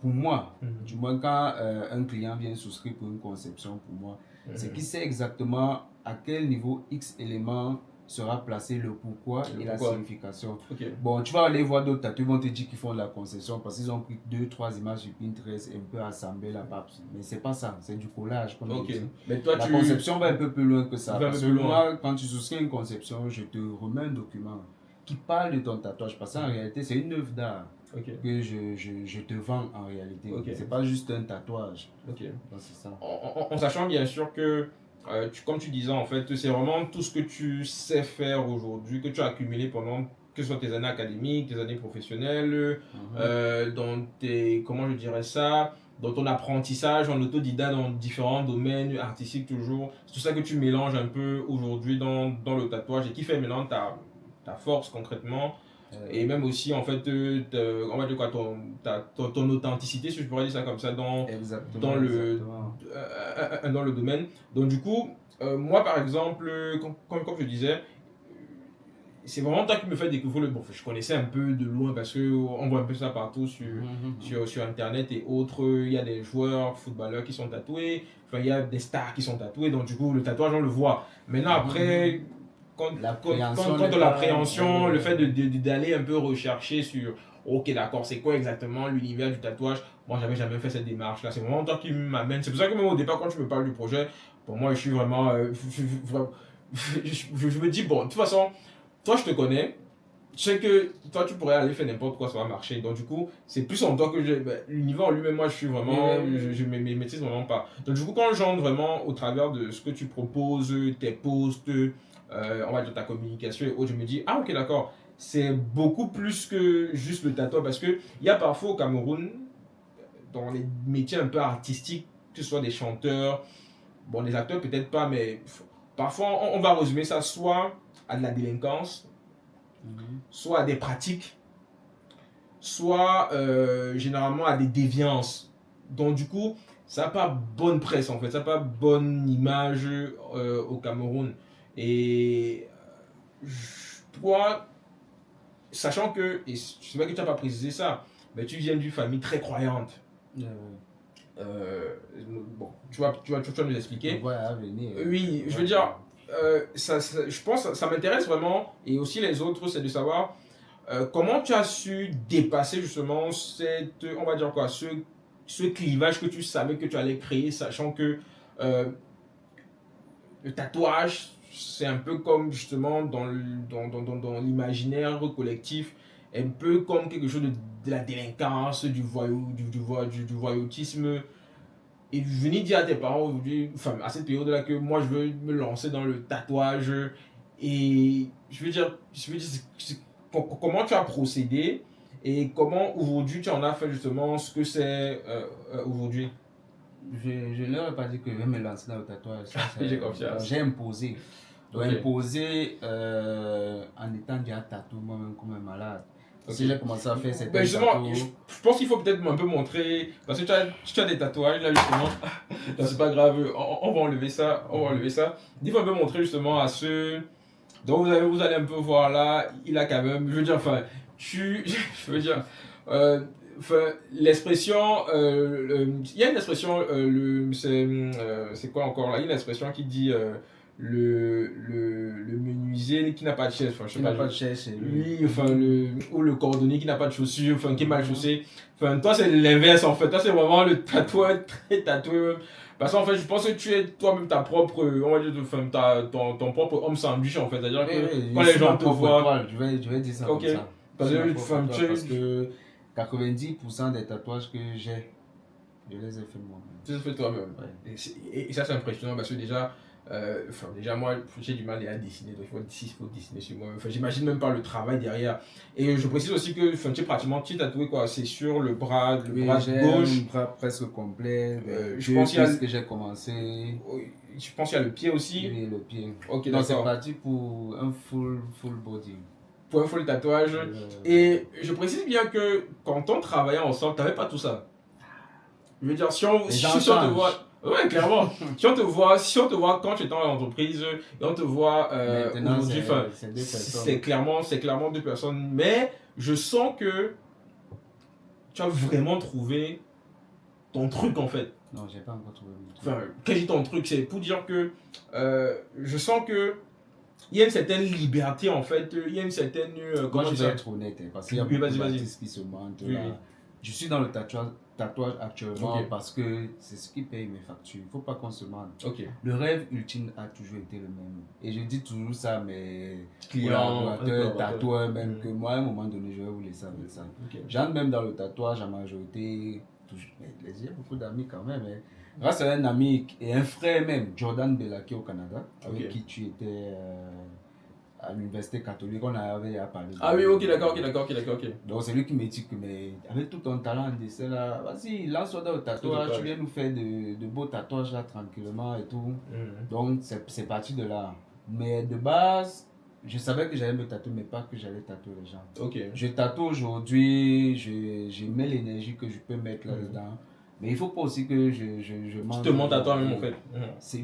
pour moi, du moins quand un client vient souscrire pour une conception, pour moi, c'est qu'il sait exactement à quel niveau X éléments sera placé, le pourquoi et la signification. Okay. Bon, tu vas aller voir d'autres tatoueurs, ils vont te dire qu'ils font de la conception parce qu'ils ont pris 2-3 images sur Pinterest et un peu assemblé la pape. Mais c'est pas ça, c'est du collage. Comme mais toi, la conception va un peu plus loin que ça. Parce que moi, quand tu souscris une conception, je te remets un document qui parle de ton tatouage. Parce qu'en réalité, c'est une œuvre d'art que je te vends en réalité. C'est pas juste un tatouage. Donc, c'est ça. En sachant bien sûr que comme tu disais, en fait, c'est vraiment tout ce que tu sais faire aujourd'hui, que tu as accumulé pendant, que ce soit tes années académiques, tes années professionnelles, dans tes, comment je dirais ça, dans ton apprentissage en autodidacte dans différents domaines artistiques toujours. C'est tout ça que tu mélanges un peu aujourd'hui dans le tatouage et qui fait maintenant ta force concrètement. Et même aussi, en fait, on va dire quoi, ton authenticité, si je pourrais dire ça comme ça, dans le domaine. Donc, du coup, moi, par exemple, comme je disais, c'est vraiment toi qui me fais découvrir bon, je connaissais un peu de loin parce qu'on voit un peu ça partout sur Internet et autres. Il y a des joueurs, footballeurs qui sont tatoués, enfin, il y a des stars qui sont tatoués, donc du coup, le tatouage, on le voit. Maintenant, après. Quand de l'appréhension, le fait d'aller un peu rechercher sur ok d'accord, c'est quoi exactement l'univers du tatouage, moi j'avais jamais fait cette démarche là, c'est vraiment toi qui m'amène, c'est pour ça que même au départ quand tu me parles du projet, pour moi je suis vraiment, je me dis bon, de toute façon, toi je te connais, je sais que toi tu pourrais aller faire n'importe quoi, ça va marcher, donc du coup c'est plus en toi que l'univers en lui-même, moi je suis vraiment, je maîtrise vraiment pas, donc du coup quand j'entre vraiment au travers de ce que tu proposes, tes posts, on va dire ta communication et autres, je me dis, ah ok d'accord, c'est beaucoup plus que juste le tatouage parce qu'il y a parfois au Cameroun, dans les métiers un peu artistiques, que ce soit des chanteurs, bon les acteurs peut-être pas, mais parfois on va résumer ça soit à de la délinquance, soit à des pratiques, soit généralement à des déviances. Donc du coup, ça n'a pas bonne presse en fait, ça n'a pas bonne image au Cameroun. Et toi, sachant que, et je sais pas que tu n'as pas précisé ça, mais tu viens d'une famille très croyante. Bon, tu vas nous expliquer. Oui, je veux dire, je pense que ça m'intéresse vraiment, et aussi les autres, c'est de savoir comment tu as su dépasser justement cette, on va dire quoi, ce clivage que tu savais que tu allais créer, sachant que le tatouage, c'est un peu comme justement dans l'imaginaire collectif, un peu comme quelque chose de la délinquance, du voyoutisme. Et venir dire à tes parents aujourd'hui, enfin à cette période-là, que moi je veux me lancer dans le tatouage. Et je veux dire comment tu as procédé et comment aujourd'hui tu en as fait justement ce que c'est aujourd'hui. Je ne leur ai pas dit que je vais me lancer dans le tatouage. J'ai confiance. J'ai imposé. Donc imposé en étant déjà tatoué moi-même comme un malade. Si j'ai commencé à faire cette je pense qu'il faut peut-être un peu montrer, parce que tu as des tatouages là justement, c'est pas grave, on va enlever ça, Il faut un peu montrer justement à ceux Donc vous allez un peu voir là, il a quand même, je veux dire, enfin, je veux dire, l'expression, il y a une expression, c'est quoi encore là? Il y a une expression qui dit le menuisier qui n'a pas de chaise, enfin, je sais Il pas, n'a pas de chaise, c'est lui, enfin, ou le cordonnier qui n'a pas de chaussures, enfin, qui est mal chaussé. Enfin, toi, c'est l'inverse en fait. Toi, c'est vraiment le tatoueur très tatoué. Parce qu'en fait, je pense que tu es toi-même ta propre, on va dire, enfin, ton propre homme sandwich en fait. C'est-à-dire que quand les gens te voient. Je vais dire ça Ok. comme ça. Parce que, enfin, Parce que 90% des tatouages que j'ai, je les ai fait moi-même. tu le fais toi-même. Ouais. Et ça, c'est impressionnant parce que déjà, déjà moi, j'ai du mal à dessiner, donc il faut dessiner sur moi. Enfin, j'imagine même pas le travail derrière. Et je précise aussi que enfin, tu es tatoué quoi, c'est sur le bras J'ai gauche. un bras presque complet. Je pense qu'il y a que j'ai commencé. Je pense qu'il y a le pied aussi. Oui, le pied. Ok, Donc c'est d'accord. parti pour un full body. Pour un full tatouage. Et je précise bien que quand on travaillait ensemble, t'avais pas tout ça. Je veux dire, si on te voit. Ouais, clairement. si on te voit quand tu es dans l'entreprise et on te voit aujourd'hui, c'est clairement deux personnes. Mais je sens que tu as vraiment trouvé ton truc en fait. Non, j'ai pas encore trouvé mon truc. Enfin, quand je dis ton truc, c'est pour dire que je sens que il y a une certaine liberté en fait, il y a une certaine. Moi, je vais être honnête, parce qu'il y a Oui, beaucoup vas-y. d'artistes qui se mentent. Oui, là. oui. Je suis dans le tatouage actuellement Ok. parce que c'est ce qui paye mes factures. Il ne faut pas qu'on se mente. Ok. Le rêve ultime a toujours été le même. Et je dis toujours ça à mes Clients, collaborateurs, tatoueurs, même Mm. que moi, à un moment donné, je vais vous laisser avec ça. Ok. J'entre même dans le tatouage, en majorité, j'ai beaucoup d'amis quand même. Hein. Grâce à un ami et un frère même, Jordan Belaki au Canada, avec Ok. qui tu étais à l'université catholique, on avait à parler. Ah oui, ok, d'accord. Donc c'est lui qui me dit que, mais avec tout ton talent en dessin là, vas-y, lance-toi dans le tatouage, tu viens nous faire de beaux tatouages là tranquillement et tout. Donc c'est parti de là. Mais de base, je savais que j'allais me tatouer, mais pas que j'allais tatouer les gens. Ok. Je tatoue aujourd'hui, je mets l'énergie que je peux mettre là-dedans. Mais il ne faut pas aussi que je Tu te montes à toi-même en fait.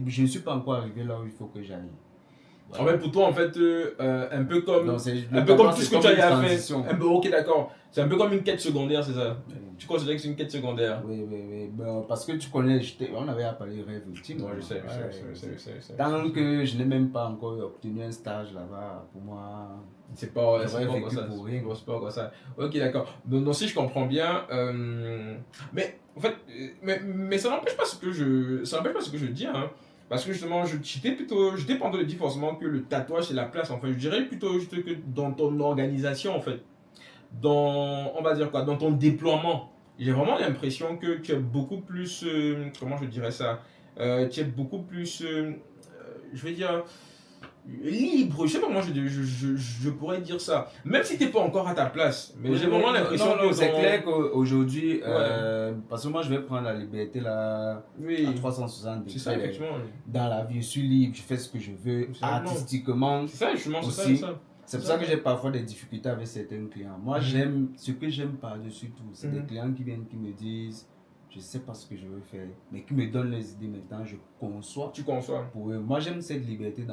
Je ne suis pas encore arrivé là où il faut que j'aille. En fait, pour toi, en fait, un peu comme tout ce que tu as fait. Ok, d'accord. C'est un peu comme une quête secondaire, c'est ça? Oui. Tu considères que c'est une quête secondaire? Oui. Bon, parce que tu connais, on avait appelé rêve ultime. Ouais, je sais. Tant que je n'ai même pas encore obtenu un stage là-bas, pour moi, c'est pas encore ça. Ok, d'accord. Donc, si je comprends bien, mais en fait, mais ça n'empêche pas ce que je dis, hein. Parce que justement, j'étais pas en train de dire forcément que le tatouage c'est la place en fait. Je dirais plutôt juste que dans ton organisation en fait, on va dire quoi, dans ton déploiement, j'ai vraiment l'impression que tu es beaucoup plus, comment je dirais ça, tu es beaucoup plus, je vais dire, libre. Je sais pas comment je pourrais dire ça. Même si tu n'es pas encore à ta place, mais j'ai vraiment l'impression que c'est clair qu'aujourd'hui, parce que moi je vais prendre la liberté là, à 360 c'est ça, effectivement. Dans la vie, je suis libre, je fais ce que je veux, artistiquement. C'est ça, justement, c'est ça. C'est pour ça que j'ai parfois des difficultés avec certains clients. Moi, ce que j'aime par-dessus tout, c'est des clients qui viennent, qui me disent, je ne sais pas ce que je veux faire, mais qui me donnent les idées maintenant, je conçois. Tu conçois. Pour eux. Moi, j'aime cette liberté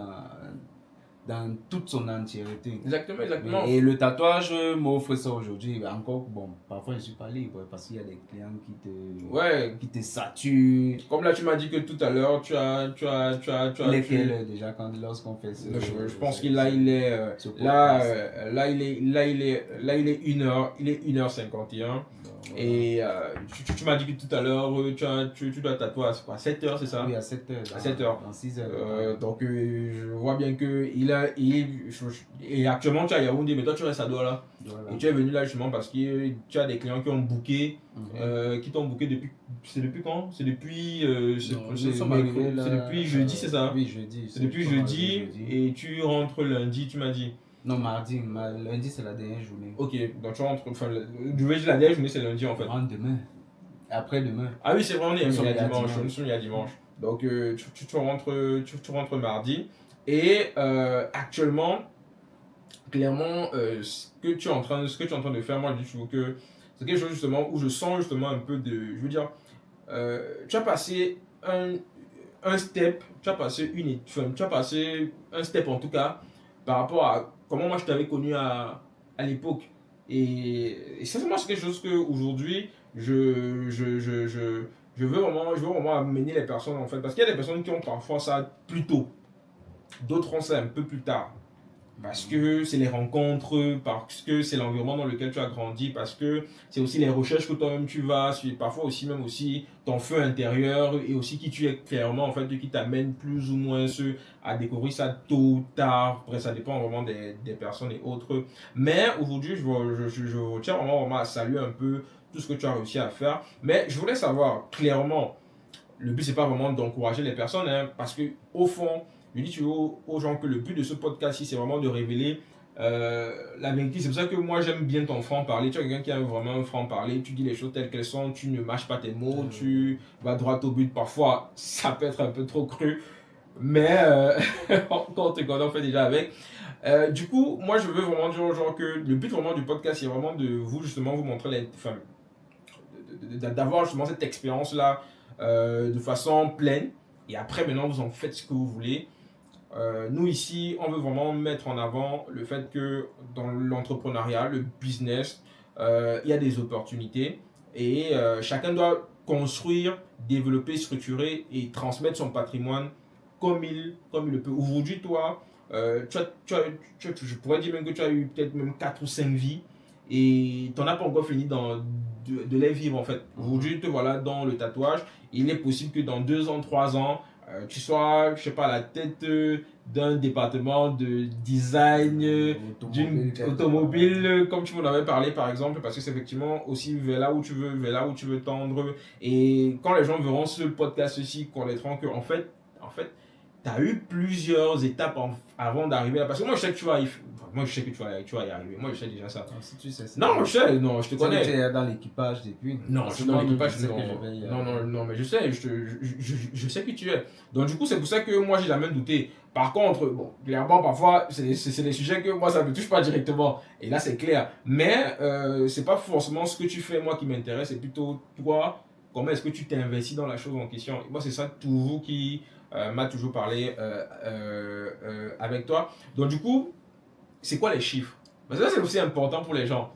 dans toute son entièreté. Exactement. Et le tatouage m'offre ça aujourd'hui. Encore, bon, parfois je ne suis pas libre parce qu'il y a des clients qui te saturent. Comme là, tu m'as dit que tout à l'heure, tu as. Lesquels déjà lorsqu'on fait ça? Je pense qu'il il est. Là, il est 1h, il est 1h51. Et tu m'as dit que tout à l'heure, tu dois tatouer à 7h, c'est ça? Oui, à 7h. À 7h. Dans 6h. Donc, je vois bien que et actuellement, tu as Yaoundé, mais toi, tu restes à Douala. Et tu es venu là justement parce que tu as des clients qui ont booké, qui t'ont booké depuis. C'est depuis quand? C'est depuis. C'est depuis jeudi, c'est ça? Oui, jeudi. C'est depuis jeudi et tu rentres lundi, tu m'as dit. Non, mardi. Lundi, c'est la dernière journée. Ok, donc tu rentres. Enfin, je vais dire la dernière journée, c'est lundi en fait. On rentre demain. Après-demain. Ah oui, c'est vrai, on est dimanche. Nous sommes il y a dimanche. Donc tu rentres mardi. Et actuellement, clairement, ce que tu es en train de faire, moi je trouve que c'est quelque chose justement où je sens justement un peu de. Je veux dire, tu as passé un step, tu as passé un step en tout cas. par rapport à comment moi je t'avais connu à l'époque. Et ça, c'est quelque chose qu'aujourd'hui, je veux vraiment amener les personnes en fait. Parce qu'il y a des personnes qui ont parfois ça plus tôt, d'autres ont ça un peu plus tard. Parce que c'est les rencontres, parce que c'est l'environnement dans lequel tu as grandi, parce que c'est aussi les recherches que toi-même tu vas, parfois aussi même aussi ton feu intérieur et aussi qui tu es clairement en fait, qui t'amène plus ou moins à découvrir ça tôt ou tard. Après ça dépend vraiment des personnes et autres. Mais aujourd'hui je tiens vraiment à saluer un peu tout ce que tu as réussi à faire. Mais je voulais savoir clairement, le but c'est pas vraiment d'encourager les personnes, hein, parce que au fond, je dis aux gens que le but de ce podcast-ci, c'est vraiment de révéler la vérité. C'est pour ça que moi, j'aime bien ton franc-parler. Tu es quelqu'un qui a vraiment un franc-parler. Tu dis les choses telles qu'elles sont. Tu ne mâches pas tes mots. Tu vas droit au but. Parfois, ça peut être un peu trop cru. Mais quand on te connaît, on fait déjà avec. Du coup, moi, je veux vraiment dire aux gens que le but vraiment du podcast, c'est vraiment de vous, justement, vous montrer d'avoir justement cette expérience-là de façon pleine. Et après, maintenant, vous en faites ce que vous voulez. Nous ici, on veut vraiment mettre en avant le fait que dans l'entrepreneuriat, le business, il y a des opportunités et chacun doit construire, développer, structurer et transmettre son patrimoine comme il le peut. Aujourd'hui, toi, je pourrais dire même que tu as eu peut-être même 4 ou 5 vies et tu n'en as pas encore fini de les vivre en fait. Aujourd'hui, te voilà dans le tatouage. Il est possible que dans 2 ans, 3 ans, tu sois, je sais pas, à la tête d'un département de design d'une automobile, comme tu m'en avais parlé par exemple, parce que c'est effectivement aussi vers là où tu veux tendre. Et quand les gens verront ce podcast-ci, connaîtront que en fait, tu as eu plusieurs étapes avant d'arriver là. Parce que moi, je sais que tu vas y arriver. Moi, je sais déjà ça. Si tu sais, non, je sais, non, je te connais. Tu es dans l'équipage depuis. Non, je suis dans l'équipage. Non, mais je sais, je sais qui tu es. Donc, du coup, c'est pour ça que moi, j'ai jamais douté. Par contre, bon, clairement, parfois, c'est des sujets que moi, ça ne me touche pas directement. Et là, c'est clair. Mais c'est pas forcément ce que tu fais, moi, qui m'intéresse. C'est plutôt toi, comment est-ce que tu t'es investi dans la chose en question. Et moi, c'est ça toujours qui m'a toujours parlé avec toi. Donc, du coup, c'est quoi les chiffres? Parce que ça, c'est aussi important pour les gens.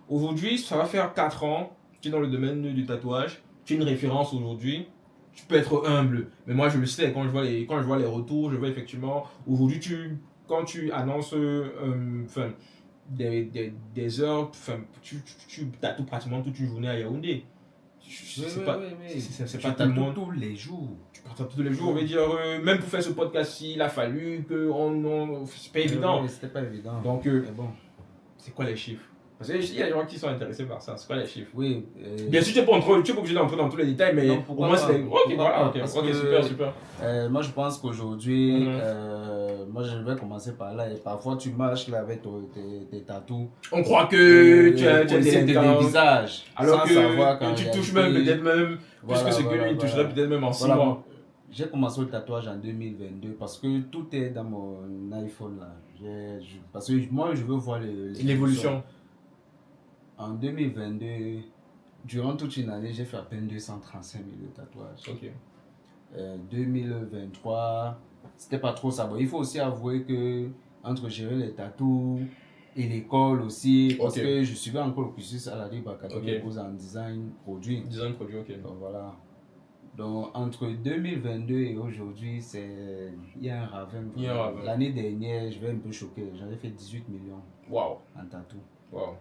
Aujourd'hui, ça va faire 4 ans, tu es dans le domaine du tatouage, tu es une référence aujourd'hui, tu peux être humble. Mais moi, je le sais, quand je vois les retours, je vois effectivement, aujourd'hui, quand tu annonces des heures, tu tatoues pratiquement toute une journée à Yaoundé. C'est pas tout le monde. tous les jours. Tu partages tous les jours, on va dire, même pour faire ce podcast-ci, il a fallu que c'est pas évident. C'était pas évident. Donc, bon, c'est quoi les chiffres? Parce qu'il y a des gens qui sont intéressés par ça. C'est quoi les chiffres? Oui. Bien sûr, tu n'es pas obligé d'entrer dans tous les détails, mais au moins c'est. Ok, voilà, ok, super. Moi, je pense qu'aujourd'hui, moi, je vais commencer par là. Et parfois, tu marches là avec tes tatous. On croit que tu as des visages. Alors sans que savoir tu touches même, peut-être même, plus que ce que lui, il toucherait peut-être même en 6 mois. J'ai commencé le tatouage en 2022 parce que tout est dans mon iPhone là. Parce que moi, je veux voir l'évolution. En 2022, durant toute une année, j'ai fait à peine 235 000 de tatouages. Ok. 2023, c'était pas trop ça. Bon, il faut aussi avouer que entre gérer les tatous et l'école aussi, parce que je suivais encore le cursus à la Libre Academy en design produit. Design produit, ok. Donc voilà. Donc entre 2022 et aujourd'hui, il y a un ravin. L'année dernière, je vais un peu choquer. J'avais fait 18 millions en tatou. Wow.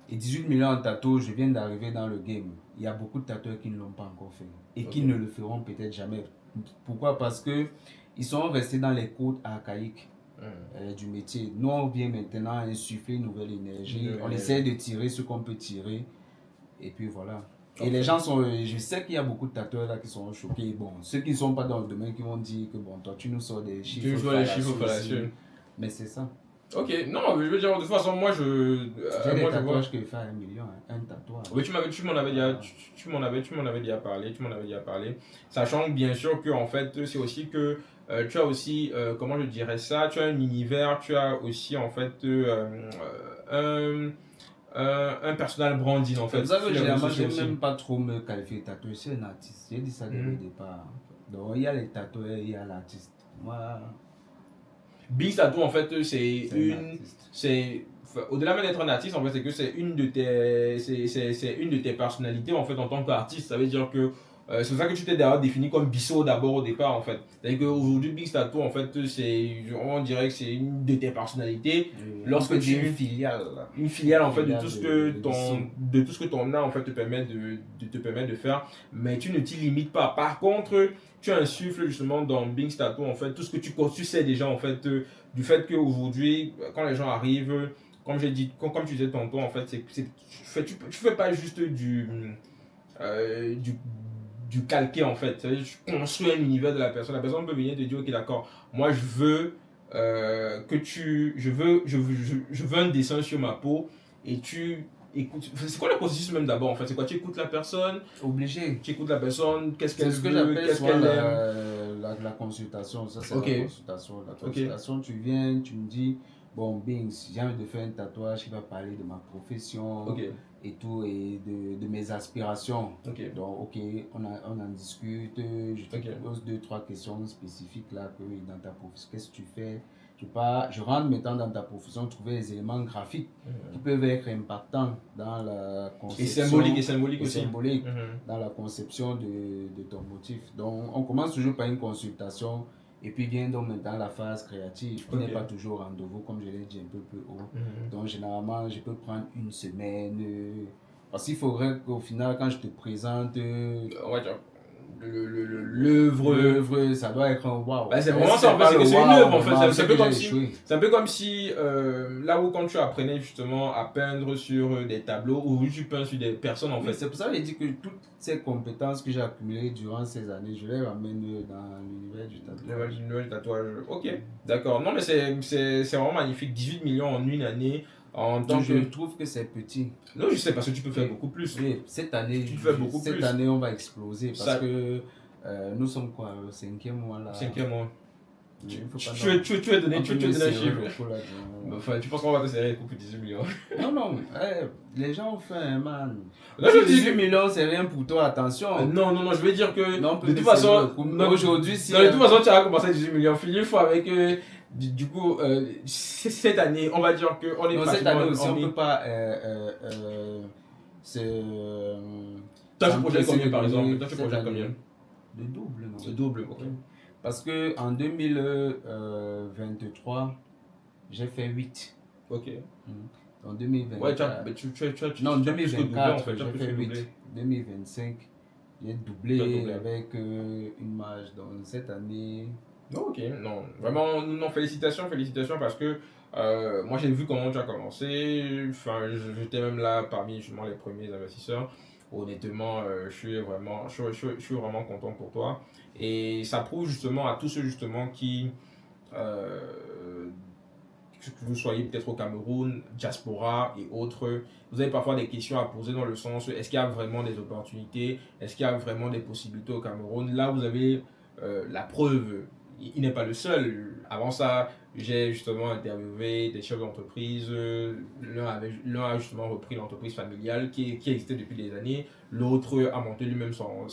Et 18 millions en tatou, je viens d'arriver dans le game. Il y a beaucoup de tatoueurs qui ne l'ont pas encore fait et qui ne le feront peut-être jamais. Pourquoi? Parce que ils sont restés dans les codes archaïques du métier. Nous, on vient maintenant insuffler une nouvelle énergie. On essaie de tirer ce qu'on peut tirer. Et puis voilà. Et les gens sont... Je sais qu'il y a beaucoup de tatoueurs là qui sont choqués. Bon, ceux qui ne sont pas dans le domaine qui vont dire que bon, toi tu nous sors des chiffres. Tu vois les chiffres fallacieux. Mais c'est ça. Ok, non, je veux dire, de toute façon, moi je. J'ai des tatouages qui fait 1 million, un tatouage. Oui, tu m'en avais déjà parlé. Sachant bien sûr que, en fait, c'est aussi que tu as aussi, comment je dirais ça, tu as un univers, tu as aussi, en fait, un personal branding, en fait. C'est ça que généralement, je n'aime même pas trop me qualifier de tatoueur, c'est un artiste. J'ai dit ça dès le départ. Donc, il y a les tatoueurs, il y a l'artiste. Moi. Big Tattoo, en fait, c'est au-delà même d'être un artiste, en fait, c'est que c'est une de tes personnalités, en fait, en tant qu'artiste. Ça veut dire que c'est pour ça que tu t'es d'ailleurs défini comme Bisso d'abord au départ, en fait. C'est-à-dire qu'aujourd'hui, Big Tattoo, en fait, on dirait que c'est une de tes personnalités. Lorsque tu une filiale. Une filiale, en fait, de filiale tout ce que ton art, en fait, te permet de faire. Mais tu ne t'y limites pas. Par contre, tu insuffles justement dans Big Tattoo, en fait, tout ce que tu sais déjà, en fait, du fait qu'aujourd'hui, quand les gens arrivent, comme j'ai dit, comme tu disais tantôt, en fait, tu fais pas juste euh, du, du calqué, en fait. C'est-à-dire, tu construis un univers de la personne. La personne peut venir te dire, ok, d'accord, moi je veux je veux un dessin sur ma peau et tu écoutes. C'est quoi le processus même d'abord, en fait? C'est quoi? Tu écoutes la personne, Obligé. tu écoutes la personne, qu'est-ce qu'elle C'est ce que veut, j'appelle qu'est-ce souvent qu'elle aime. la consultation. Ça, c'est Ok. la consultation. La consultation, tu viens, tu me dis, bon, Bings, j'ai envie de faire un tatouage qui va parler de ma profession Ok. et tout, et de mes aspirations. Ok. Donc, ok, on en discute. Je te Ok. pose 2-3 questions spécifiques là, que dans ta profession, qu'est-ce que tu fais? Je rentre maintenant dans ta profession, trouver les éléments graphiques qui peuvent être impactants dans la conception. Et symbolique aussi. Symbolique dans la conception de ton motif. Donc, on commence toujours par une consultation et puis vient donc maintenant la phase créative qui n'est pas toujours rendez-vous, comme je l'ai dit un peu plus haut. Donc, généralement, je peux prendre une semaine. Parce qu'il faudrait qu'au final, quand je te présente l'œuvre, ça doit être un waouh. Bah, c'est vraiment ça, en fait, c'est que c'est une œuvre, en fait. C'est un peu comme si, là où quand tu apprenais justement à peindre sur des tableaux, ou tu peins sur des personnes, en fait. C'est pour ça que j'ai dit que toutes ces compétences que j'ai accumulées durant ces années, je les ramène dans l'univers du tatouage. L'univers du tatouage. Ok, d'accord. Non, mais c'est vraiment magnifique. 18 millions en une année. Je trouve que c'est petit. Non, je sais, parce que tu peux faire beaucoup plus. Oui, cette année, cette année, on va exploser parce que nous sommes quoi, au 5e mois là. 5e mois. Tu veux donner un chiffre. Enfin, tu penses qu'on va te serrer les coups pour 18 millions? Non, les gens ont faim, man. Là, je 18 millions, c'est rien pour toi, attention. Non, je veux dire que non, de toute façon, aujourd'hui, si. De toute façon, tu as commencé à 18 millions. Finis fois avec. Du coup, cette année, on va dire qu'on est cette année aussi, on ne peut pas. Toi, tu projettes combien par exemple? Toi, tu projettes combien? Le double, non? Le double, ok. Parce qu'en 2023, j'ai fait 8. Ok. En 2024. Ouais, non, en 2024, j'ai fait 8. 2025, j'ai doublé avec une marge. Donc cette année. Ok, non, vraiment, non, félicitations parce que moi j'ai vu comment tu as commencé. Enfin, j'étais même là parmi justement les premiers investisseurs. Honnêtement, je suis vraiment content pour toi. Et ça prouve justement à tous ceux justement qui, que vous soyez peut-être au Cameroun, diaspora et autres, vous avez parfois des questions à poser dans le sens, est-ce qu'il y a vraiment des opportunités? Est-ce qu'il y a vraiment des possibilités au Cameroun? Là, vous avez la preuve. Il n'est pas le seul. Avant ça, j'ai justement interviewé des chefs d'entreprise. L'un a justement repris l'entreprise familiale qui existait depuis des années. L'autre a monté lui-même son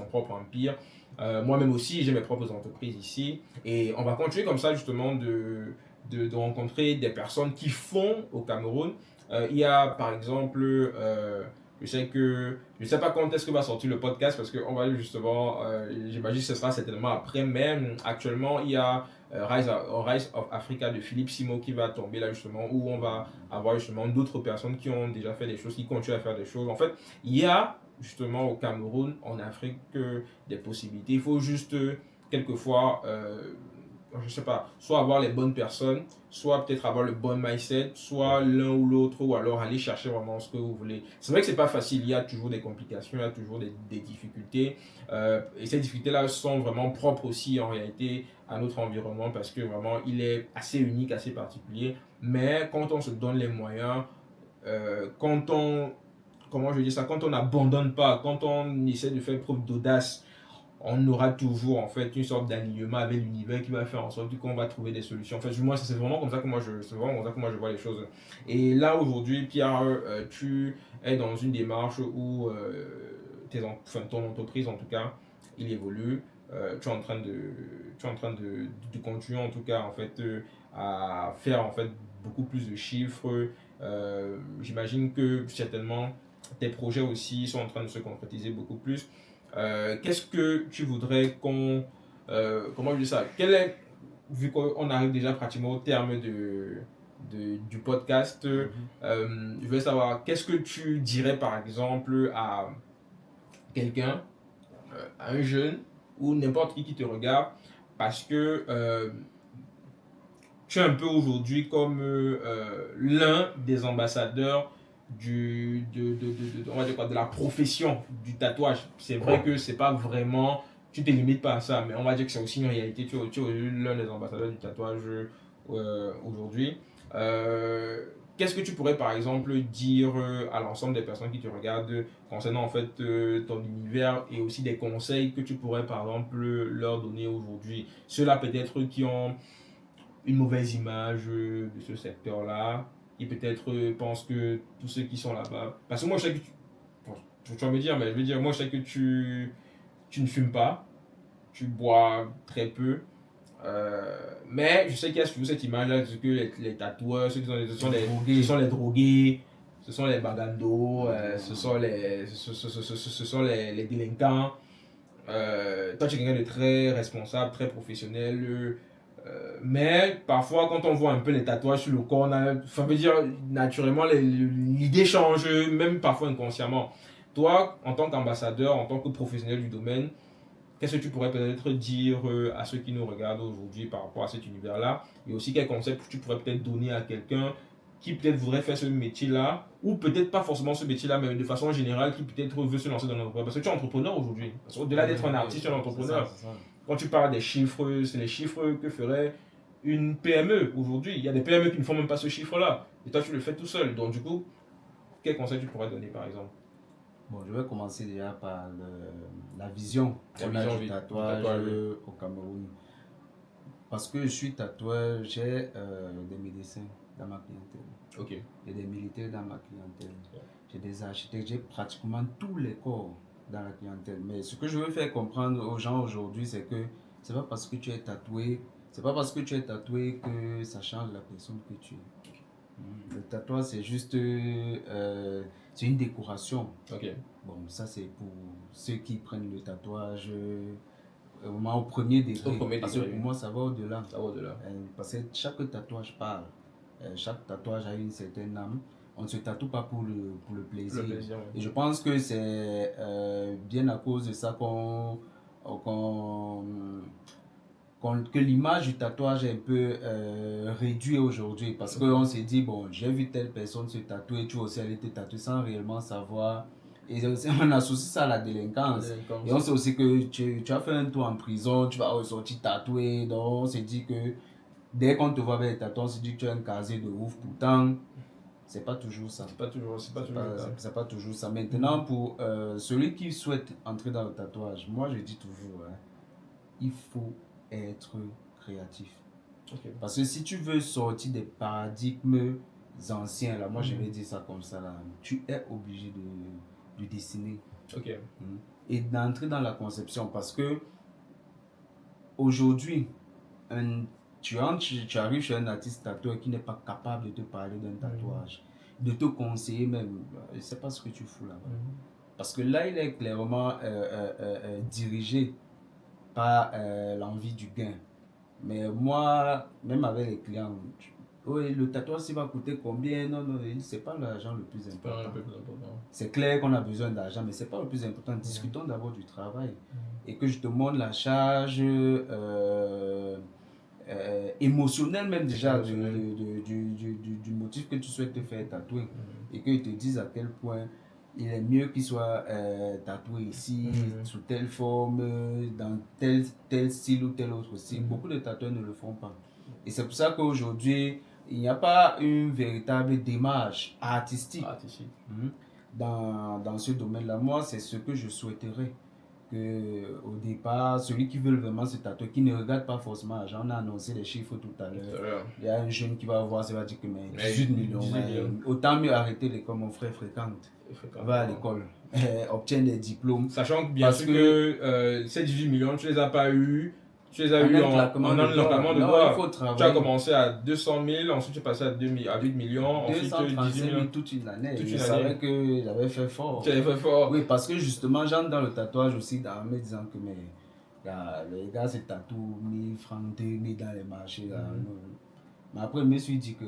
propre empire. Moi-même aussi, j'ai mes propres entreprises ici. Et on va continuer comme ça justement de rencontrer des personnes qui font au Cameroun. Il y a par exemple... je sais pas quand est-ce que va sortir le podcast parce qu'on va justement, j'imagine que ce sera certainement après, mais actuellement il y a Rise of Africa de Philippe Simo qui va tomber là justement, où on va avoir justement d'autres personnes qui ont déjà fait des choses, qui continuent à faire des choses. En fait, il y a justement au Cameroun, en Afrique, des possibilités. Il faut juste quelquefois je sais pas, soit avoir les bonnes personnes, soit peut-être avoir le bon mindset, soit l'un ou l'autre, ou alors aller chercher vraiment ce que vous voulez. C'est vrai que c'est pas facile, il y a toujours des complications, il y a toujours des difficultés, et ces difficultés-là sont vraiment propres aussi en réalité à notre environnement parce que vraiment il est assez unique, assez particulier, mais quand on se donne les moyens, quand on n'abandonne pas, quand on essaie de faire preuve d'audace, on aura toujours en fait une sorte d'alignement avec l'univers qui va faire en sorte qu'on va trouver des solutions. En fait, moi, c'est vraiment comme ça que moi je vois les choses. Et là aujourd'hui, Pierre, tu es dans une démarche où ton entreprise en tout cas, il évolue. tu es en train de continuer en tout cas en fait à faire en fait beaucoup plus de chiffres. J'imagine que certainement tes projets aussi sont en train de se concrétiser beaucoup plus. Qu'est-ce que tu voudrais comment je dis ça? Vu qu'on arrive déjà pratiquement au terme du podcast, je voulais savoir, qu'est-ce que tu dirais par exemple à quelqu'un, à un jeune ou n'importe qui te regarde, parce que tu es un peu aujourd'hui comme l'un des ambassadeurs on va dire quoi, de la profession du tatouage. C'est vrai que c'est pas vraiment, tu te limites pas à ça, mais on va dire que c'est aussi une réalité. Tu es l'un des ambassadeurs du tatouage aujourd'hui. Qu'est-ce que tu pourrais par exemple dire à l'ensemble des personnes qui te regardent concernant en fait ton univers, et aussi des conseils que tu pourrais par exemple leur donner aujourd'hui? Ceux-là peut-être qui ont une mauvaise image de ce secteur-là, et peut-être pensent que tous ceux qui sont là-bas... Parce que moi je sais que tu vas me dire, mais je veux dire, moi je sais que tu ne fumes pas, tu bois très peu, mais je sais qu'il y a toujours cette image-là de que les tatoueurs, ce sont les drogués, ce sont les bagandos, ce sont les délinquants. Toi, tu es quelqu'un de très responsable, très professionnel. Mais parfois, quand on voit un peu les tatouages sur le corps, ça veut dire naturellement, l'idée change, même parfois inconsciemment. Toi, en tant qu'ambassadeur, en tant que professionnel du domaine, qu'est-ce que tu pourrais peut-être dire à ceux qui nous regardent aujourd'hui par rapport à cet univers-là? Et aussi, quel concept tu pourrais peut-être donner à quelqu'un qui peut-être voudrait faire ce métier-là, ou peut-être pas forcément ce métier-là, mais de façon générale, qui peut-être veut se lancer dans l'entrepreneuriat. Parce que tu es entrepreneur aujourd'hui. Au-delà d'être un artiste, tu es un entrepreneur. C'est ça. Quand tu parles des chiffres, c'est les chiffres que ferait une PME aujourd'hui. Il y a des PME qui ne font même pas ce chiffre-là. Et toi, tu le fais tout seul. Donc, du coup, quel conseil tu pourrais donner, par exemple? Bon, je vais commencer déjà par la vision du tatouage au Cameroun. Parce que je suis tatoueur, j'ai des médecins dans ma clientèle. Ok. J'ai des militaires dans ma clientèle. J'ai des architectes, j'ai pratiquement tous les corps dans la clientèle. Mais ce que je veux faire comprendre aux gens aujourd'hui, c'est que c'est pas parce que tu es tatoué, que ça change la personne que tu es. Le tatouage, c'est juste c'est une décoration. Ok. Bon, ça c'est pour ceux qui prennent le tatouage au premier degré. Parce que pour moi, ça va au-delà. Ça va au-delà. Parce que chaque tatouage parle. Chaque tatouage a une certaine âme. On ne se tatoue pas pour le plaisir. Et je pense que c'est bien à cause de ça que l'image du tatouage est un peu réduite aujourd'hui. Parce qu'on s'est dit, bon, j'ai vu telle personne se tatouer, tu vas aussi aller te tatouer sans réellement savoir. Et on associe ça à la délinquance. Et on sait aussi que tu as fait un tour en prison, tu vas ressortir tatoué. Donc on s'est dit que dès qu'on te voit avec les tatouages, on se dit que tu as un casier de ouf. Pourtant, c'est pas toujours ça. C'est pas toujours ça. Maintenant, pour celui qui souhaite entrer dans le tatouage, moi je dis toujours, il faut être créatif. Okay. Parce que si tu veux sortir des paradigmes anciens, là, moi je vais dire ça comme ça, là, tu es obligé de dessiner. Okay. Et d'entrer dans la conception. Parce que aujourd'hui, tu arrives chez un artiste tatoueur qui n'est pas capable de te parler d'un tatouage, de te conseiller même. Je ne sais pas ce que tu fous là-bas. Parce que là, il est clairement dirigé par l'envie du gain. Mais moi, même avec les clients, oui, le tatouage, il va coûter combien? Non, c'est pas l'argent le plus important. C'est clair qu'on a besoin d'argent, mais c'est pas le plus important. Discutons d'abord du travail. Et que je te montre la charge émotionnelle même déjà du motif que tu souhaites te faire tatouer. Et qu'ils te disent à quel point il est mieux qu'il soit tatoué ici, sous telle forme, dans tel style ou tel autre style. Beaucoup de tatoueurs ne le font pas. Et c'est pour ça qu'aujourd'hui, il n'y a pas une véritable démarche artistique dans ce domaine-là. Moi, c'est ce que je souhaiterais. Au départ, celui qui veut vraiment se tatouer, qui ne regarde pas forcément l'argent, on a annoncé les chiffres tout à l'heure. Il y a un jeune qui va voir, ça va dire que mais 18 millions, autant mieux arrêter l'école, mon frère fréquente. Va à l'école. obtiennent des diplômes. Sachant que bien sûr que ces 18 millions, tu les as pas eu. Tu les as eu en un claquement de doigts. Il faut travailler. Tu as commencé à 200 000, ensuite tu es passé à 8 millions, ensuite 18 millions toute une année. Je savais que j'avais fait fort. Tu avais fait fort. Oui, parce que justement, j'entre dans le tatouage aussi en me disant que les gars se tatouent 1000 francs, 2000 dans les marchés. Mais après, je me suis dit que,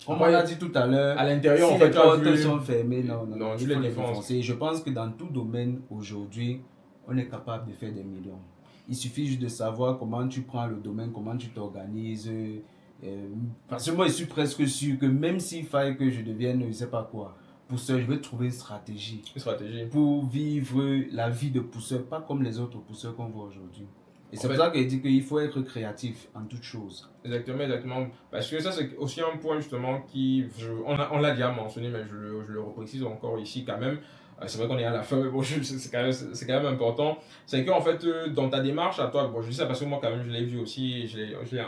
comme on a dit tout à l'heure, à l'intérieur, si en fait, les portes sont fermées, non, tu les défonces. Je pense que dans tout domaine, aujourd'hui, on est capable de faire des millions. Il suffit juste de savoir comment tu prends le domaine, comment tu t'organises. Parce que moi, je suis presque sûr que même s'il faille que je devienne, je ne sais pas quoi, pousseur, je vais trouver une stratégie. Pour vivre la vie de pousseur, pas comme les autres pousseurs qu'on voit aujourd'hui. Et c'est pour ça qu'il dit qu'il faut être créatif en toutes choses. Exactement. Parce que ça, c'est aussi un point justement on l'a déjà mentionné, mais je le reprécise encore ici quand même. C'est vrai qu'on est à la fin, mais bon, c'est quand même important. C'est qu'en fait, dans ta démarche à toi, bon, je dis ça parce que moi, quand même, je l'ai vu aussi,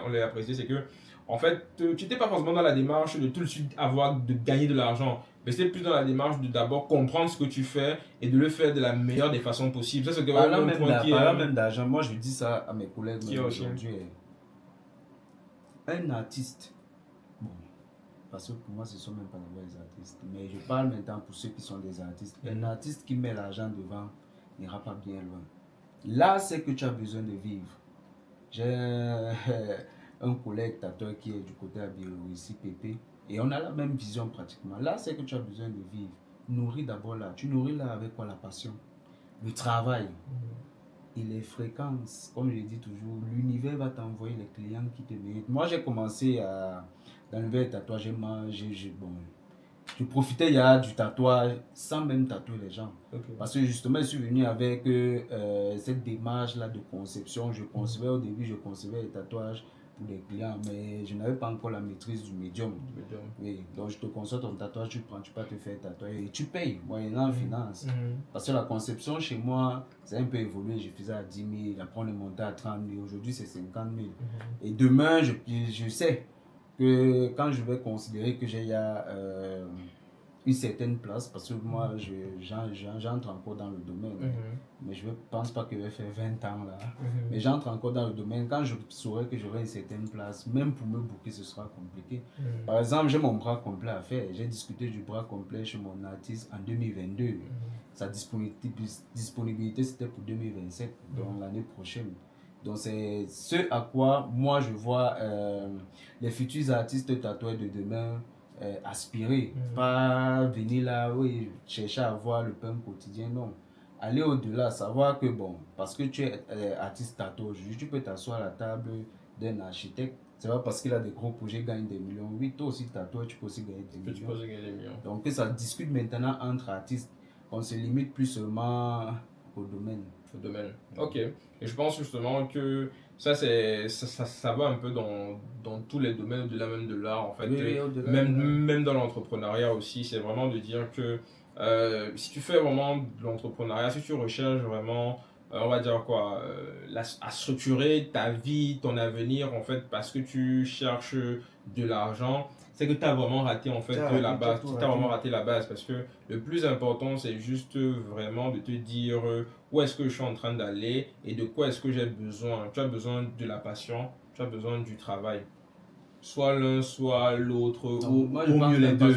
on l'a apprécié, c'est que, en fait, tu n'étais pas forcément dans la démarche de tout de suite de gagner de l'argent. Mais c'était plus dans la démarche de d'abord comprendre ce que tu fais et de le faire de la meilleure des façons possibles. Ça, c'est que parlant même d'argent, moi, je dis ça à mes collègues aujourd'hui. Un artiste, bon, parce que pour moi, ce ne sont même pas des vrais artistes. Mais je parle maintenant pour ceux qui sont des artistes. Un artiste qui met l'argent devant n'ira pas bien loin. Là, c'est que tu as besoin de vivre. J'ai un collègue tatoueur qui est du côté à ici, Pépé, et on a la même vision pratiquement. Là, c'est que tu as besoin de vivre. Nourris d'abord là. Tu nourris là avec quoi? La passion, le travail. Et les fréquences, comme je dis toujours, l'univers va t'envoyer les clients qui te méritent. Moi, j'ai commencé dans l'univers du tatouage, je profitais du tatouage sans même tatouer les gens. Parce que justement, je suis venu avec cette démarche-là de conception. Au début, je concevais les tatouages pour les clients, mais je n'avais pas encore la maîtrise du médium. Oui, donc je te conçois ton tatouage, tu prends, tu peux te faire tatouer et tu payes, moyennant finance. Parce que la conception chez moi, c'est un peu évolué. Je faisais à 10 000, après on est monté à 30 000, aujourd'hui c'est 50 000. Et demain, je sais que quand je vais considérer que j'ai une certaine place, parce que moi j'entre encore dans le domaine, mais je ne pense pas que je vais faire 20 ans là, mais j'entre encore dans le domaine. Quand je saurai que j'aurai une certaine place, même pour me booker ce sera compliqué. Par exemple, j'ai mon bras complet à faire, j'ai discuté du bras complet chez mon artiste en 2022. Sa disponibilité c'était pour 2027, donc l'année prochaine. Donc c'est ce à quoi moi je vois les futurs artistes tatoueurs de demain aspirer. Pas venir là, chercher à avoir le pain quotidien, non. Aller au-delà, savoir que bon, parce que tu es artiste tatoueur, tu peux t'asseoir à la table d'un architecte. C'est pas parce qu'il a des gros projets, gagne des millions. Oui, toi aussi tatoueur, tu peux aussi gagner des millions. Donc ça discute maintenant entre artistes. On se limite plus seulement au domaine. Ok. Et je pense justement que ça va un peu dans tous les domaines, au-delà même de l'art en fait. Même dans l'entrepreneuriat aussi, c'est vraiment de dire que si tu fais vraiment de l'entrepreneuriat, si tu recherches vraiment, on va dire quoi, à structurer ta vie, ton avenir en fait, parce que tu cherches de l'argent, c'est que tu as vraiment raté en fait la base. Tu as vraiment raté la base parce que le plus important, c'est juste vraiment de te dire où est-ce que je suis en train d'aller et de quoi est-ce que j'ai besoin. Tu as besoin de la passion, tu as besoin du travail. Soit l'un, soit l'autre, ou mieux les deux.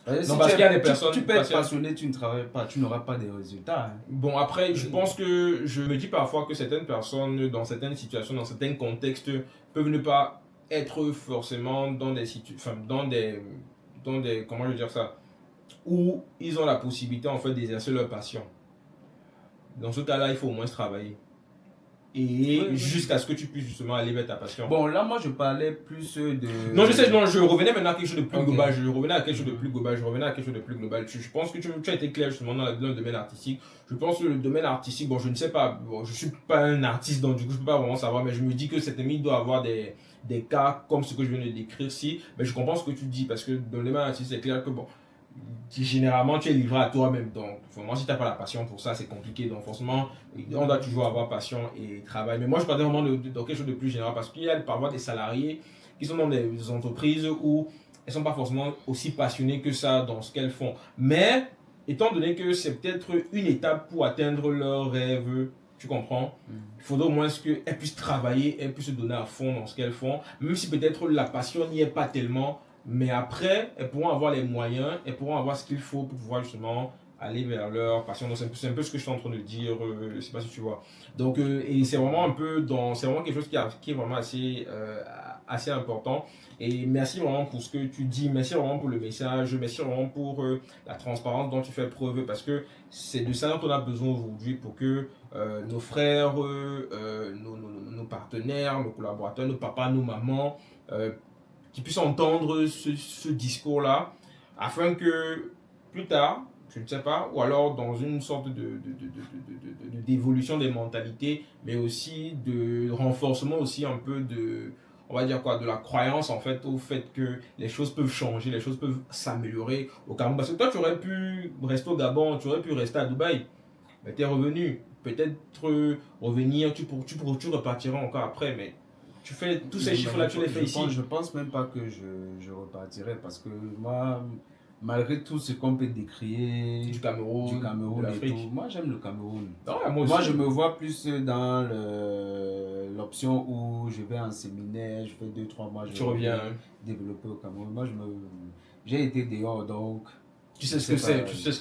Non, parce qu'il y a des personnes. Tu peux être passionné, tu ne travailles pas, tu n'auras pas de résultats. Bon, après, je pense que je me dis parfois que certaines personnes, dans certaines situations, dans certains contextes, peuvent ne pas être forcément dans des situations, dans des, comment je veux dire ça, où ils ont la possibilité en fait d'exercer leur passion. Dans ce cas-là, il faut au moins travailler. Et jusqu'à ce que tu puisses justement aller vers ta passion. Bon, là, moi, je parlais plus de... Non, je sais, je revenais maintenant à quelque chose de plus global. Je revenais à quelque chose de plus global. Je pense que tu as été clair justement dans le domaine artistique. Je pense que le domaine artistique, bon, je ne sais pas, bon, je ne suis pas un artiste, donc du coup, je ne peux pas vraiment savoir, mais je me dis que cette émission doit avoir des cas comme ce que je viens de décrire ici. Mais je comprends ce que tu dis, parce que dans le domaine artistique, c'est clair que, bon, généralement tu es livré à toi-même, donc vraiment si tu n'as pas la passion pour ça c'est compliqué, donc forcément on doit toujours avoir passion et travail. Mais moi je parlais vraiment de quelque chose de plus général, parce qu'il y a parfois des salariés qui sont dans des entreprises où elles ne sont pas forcément aussi passionnées que ça dans ce qu'elles font, mais étant donné que c'est peut-être une étape pour atteindre leurs rêves, tu comprends? Il faudrait au moins qu'elles puissent travailler, elles puissent se donner à fond dans ce qu'elles font, même si peut-être la passion n'y est pas tellement, mais après, elles pourront avoir les moyens, elles pourront avoir ce qu'il faut pour pouvoir justement aller vers leur passion. Donc c'est un peu ce que je suis en train de dire, je sais pas si tu vois. Donc, et c'est vraiment un peu c'est vraiment quelque chose qui est vraiment assez important. Et merci vraiment pour ce que tu dis, merci vraiment pour le message, merci vraiment pour la transparence dont tu fais preuve, parce que c'est de ça dont on a besoin aujourd'hui pour que nos frères, nos partenaires, nos collaborateurs, nos papas, nos mamans, qui puissent entendre ce discours-là, afin que plus tard, je ne sais pas, ou alors dans une sorte d'évolution des mentalités, mais aussi de renforcement aussi un peu on va dire quoi, de la croyance en fait au fait que les choses peuvent changer, les choses peuvent s'améliorer au Cameroun. Parce que toi, tu aurais pu rester au Gabon, tu aurais pu rester à Dubaï, mais tu es revenu. Peut-être revenir, tu repartiras encore après, mais tu fais tous ces chiffres-là, tu les fais ici. Je pense même pas que je repartirai, parce que moi, malgré tout ce qu'on peut décrier du Cameroun et tout, moi j'aime le Cameroun. Moi je me vois plus dans l'option où je vais en séminaire, je fais 2-3 mois, je reviens développer au Cameroun. Moi j'ai été dehors, donc tu sais ce que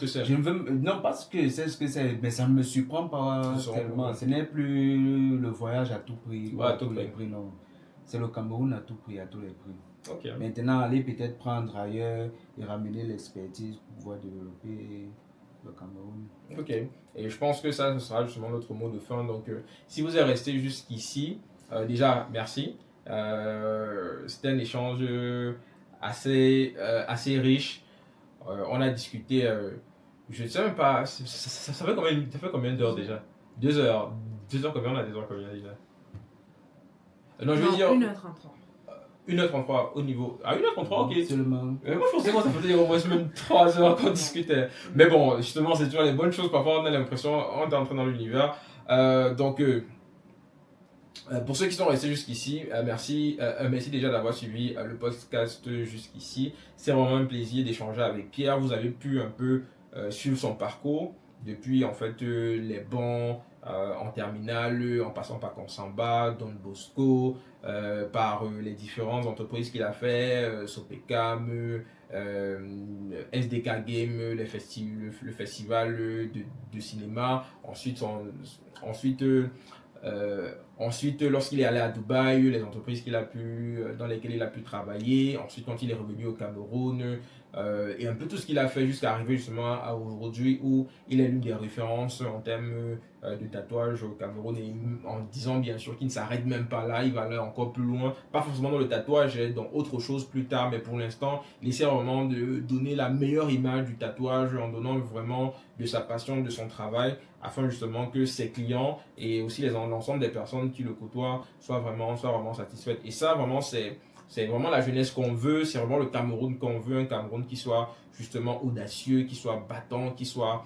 c'est. Je ne veux, non, pas que c'est ce que c'est, mais ça ne me surprend pas tellement. Ce n'est plus le voyage à tout prix, à tous les prix, non. C'est le Cameroun à tout prix, à tous les prix. Okay. Maintenant, aller peut-être prendre ailleurs et ramener l'expertise pour pouvoir développer le Cameroun. Ok, et je pense que ça, ce sera justement notre mot de fin. Donc, si vous êtes resté jusqu'ici, déjà, merci. C'était un échange assez riche. On a discuté, je ne sais même pas, ça fait combien d'heures déjà? 2 heures. 2 heures combien? On a 2 heures combien déjà? Non, je veux dire. 1h33. 1h33 au niveau. Ah, 1h33, ok. Seulement. Moi, je pensais que ça faisait au moins même 3 heures qu'on discutait. Mais bon, justement, c'est toujours les bonnes choses. Parfois, on a l'impression on est entré dans l'univers. Donc, pour ceux qui sont restés jusqu'ici, merci déjà d'avoir suivi le podcast jusqu'ici. C'est vraiment un plaisir d'échanger avec Pierre. Vous avez pu un peu suivre son parcours depuis en fait les bancs en terminale, en passant par Consamba, Don Bosco, par les différentes entreprises qu'il a fait, Sopecam, SDK Game, le festival de cinéma. Ensuite, lorsqu'il est allé à Dubaï, les entreprises dans lesquelles il a pu travailler. Ensuite, quand il est revenu au Cameroun, et un peu tout ce qu'il a fait jusqu'à arriver justement à aujourd'hui où il est l'une des références en termes de tatouage au Cameroun, et en disant bien sûr qu'il ne s'arrête même pas là, il va aller encore plus loin, pas forcément dans le tatouage, dans autre chose plus tard, mais pour l'instant, il essaie vraiment de donner la meilleure image du tatouage en donnant vraiment de sa passion, de son travail, afin justement que ses clients et aussi l'ensemble des personnes qui le côtoient soient vraiment satisfaites. Et ça, vraiment, c'est vraiment la jeunesse qu'on veut, c'est vraiment le Cameroun qu'on veut, un Cameroun qui soit justement audacieux, qui soit battant, qui soit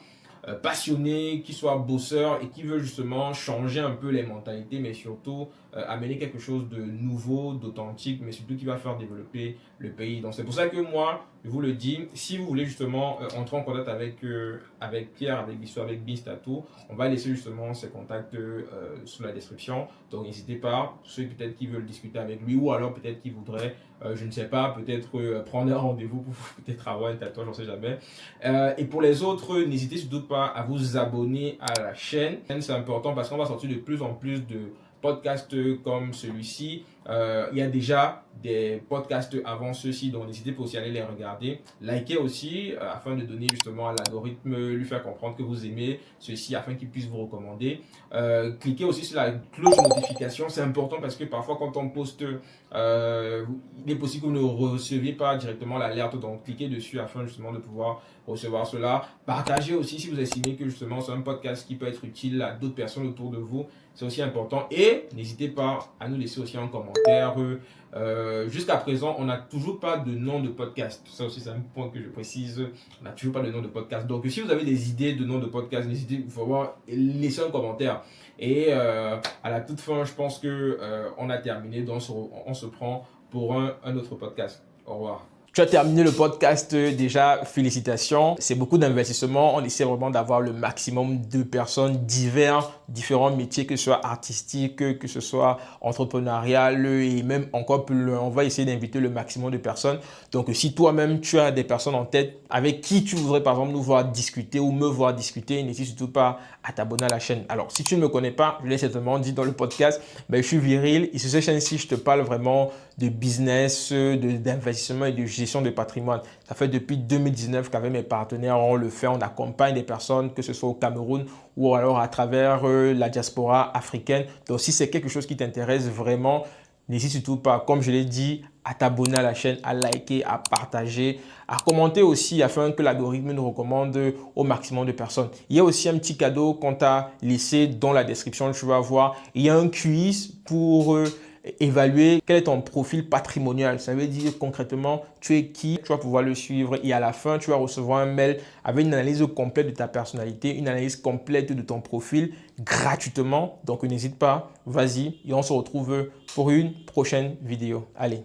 passionné, qui soit bosseur et qui veut justement changer un peu les mentalités, mais surtout amener quelque chose de nouveau, d'authentique, mais surtout qui va faire développer le pays. Donc c'est pour ça que moi, je vous le dis, si vous voulez justement entrer en contact avec Pierre, avec Bissou, avec Biz Tattoo, on va laisser justement ses contacts sous la description. Donc n'hésitez pas, ceux peut-être qui veulent discuter avec lui, ou alors peut-être qui voudraient, je ne sais pas, peut-être prendre un rendez-vous pour peut-être avoir un tatouage, j'en sais jamais. Et pour les autres, n'hésitez surtout pas à vous abonner à la chaîne. C'est important parce qu'on va sortir de plus en plus de podcasts comme celui-ci. Il y a déjà des podcasts avant ceux-ci, donc n'hésitez pas aussi à aller les regarder. Likez aussi afin de donner justement à l'algorithme, lui faire comprendre que vous aimez ceci afin qu'il puisse vous recommander. Cliquez aussi sur la cloche de notification, c'est important parce que parfois quand on poste, il est possible que vous ne receviez pas directement l'alerte, donc cliquez dessus afin justement de pouvoir recevoir cela. Partagez aussi si vous estimez que justement c'est un podcast qui peut être utile à d'autres personnes autour de vous, c'est aussi important. Et n'hésitez pas à nous laisser aussi un commentaire. Jusqu'à présent, on n'a toujours pas de nom de podcast. Ça aussi, c'est un point que je précise. On n'a toujours pas de nom de podcast. Donc, si vous avez des idées de nom de podcast, n'hésitez pas à laisser un commentaire. Et à la toute fin, je pense que on a terminé. Donc, on se prend pour un autre podcast. Au revoir. Tu as terminé le podcast déjà, félicitations. C'est beaucoup d'investissement. On essaie vraiment d'avoir le maximum de personnes différents métiers, que ce soit artistique, que ce soit entrepreneurial et même encore plus loin. On va essayer d'inviter le maximum de personnes. Donc, si toi-même, tu as des personnes en tête avec qui tu voudrais par exemple nous voir discuter ou me voir discuter, n'hésite surtout pas à t'abonner à la chaîne. Alors, si tu ne me connais pas, je l'ai certainement dit dans le podcast, je suis Viril et sur cette chaîne-ci, je te parle vraiment de business, d'investissement et de gestion de patrimoine. Ça fait depuis 2019 qu'avec mes partenaires, on le fait. On accompagne des personnes, que ce soit au Cameroun ou alors à travers la diaspora africaine. Donc, si c'est quelque chose qui t'intéresse vraiment, n'hésite surtout pas, comme je l'ai dit, à t'abonner à la chaîne, à liker, à partager, à commenter aussi afin que l'algorithme nous recommande au maximum de personnes. Il y a aussi un petit cadeau qu'on t'a laissé dans la description, tu vas voir. Il y a un quiz pour évaluer quel est ton profil patrimonial. Ça veut dire concrètement, tu es qui, tu vas pouvoir le suivre et à la fin, tu vas recevoir un mail avec une analyse complète de ta personnalité, une analyse complète de ton profil gratuitement. Donc, n'hésite pas, vas-y et on se retrouve pour une prochaine vidéo. Allez.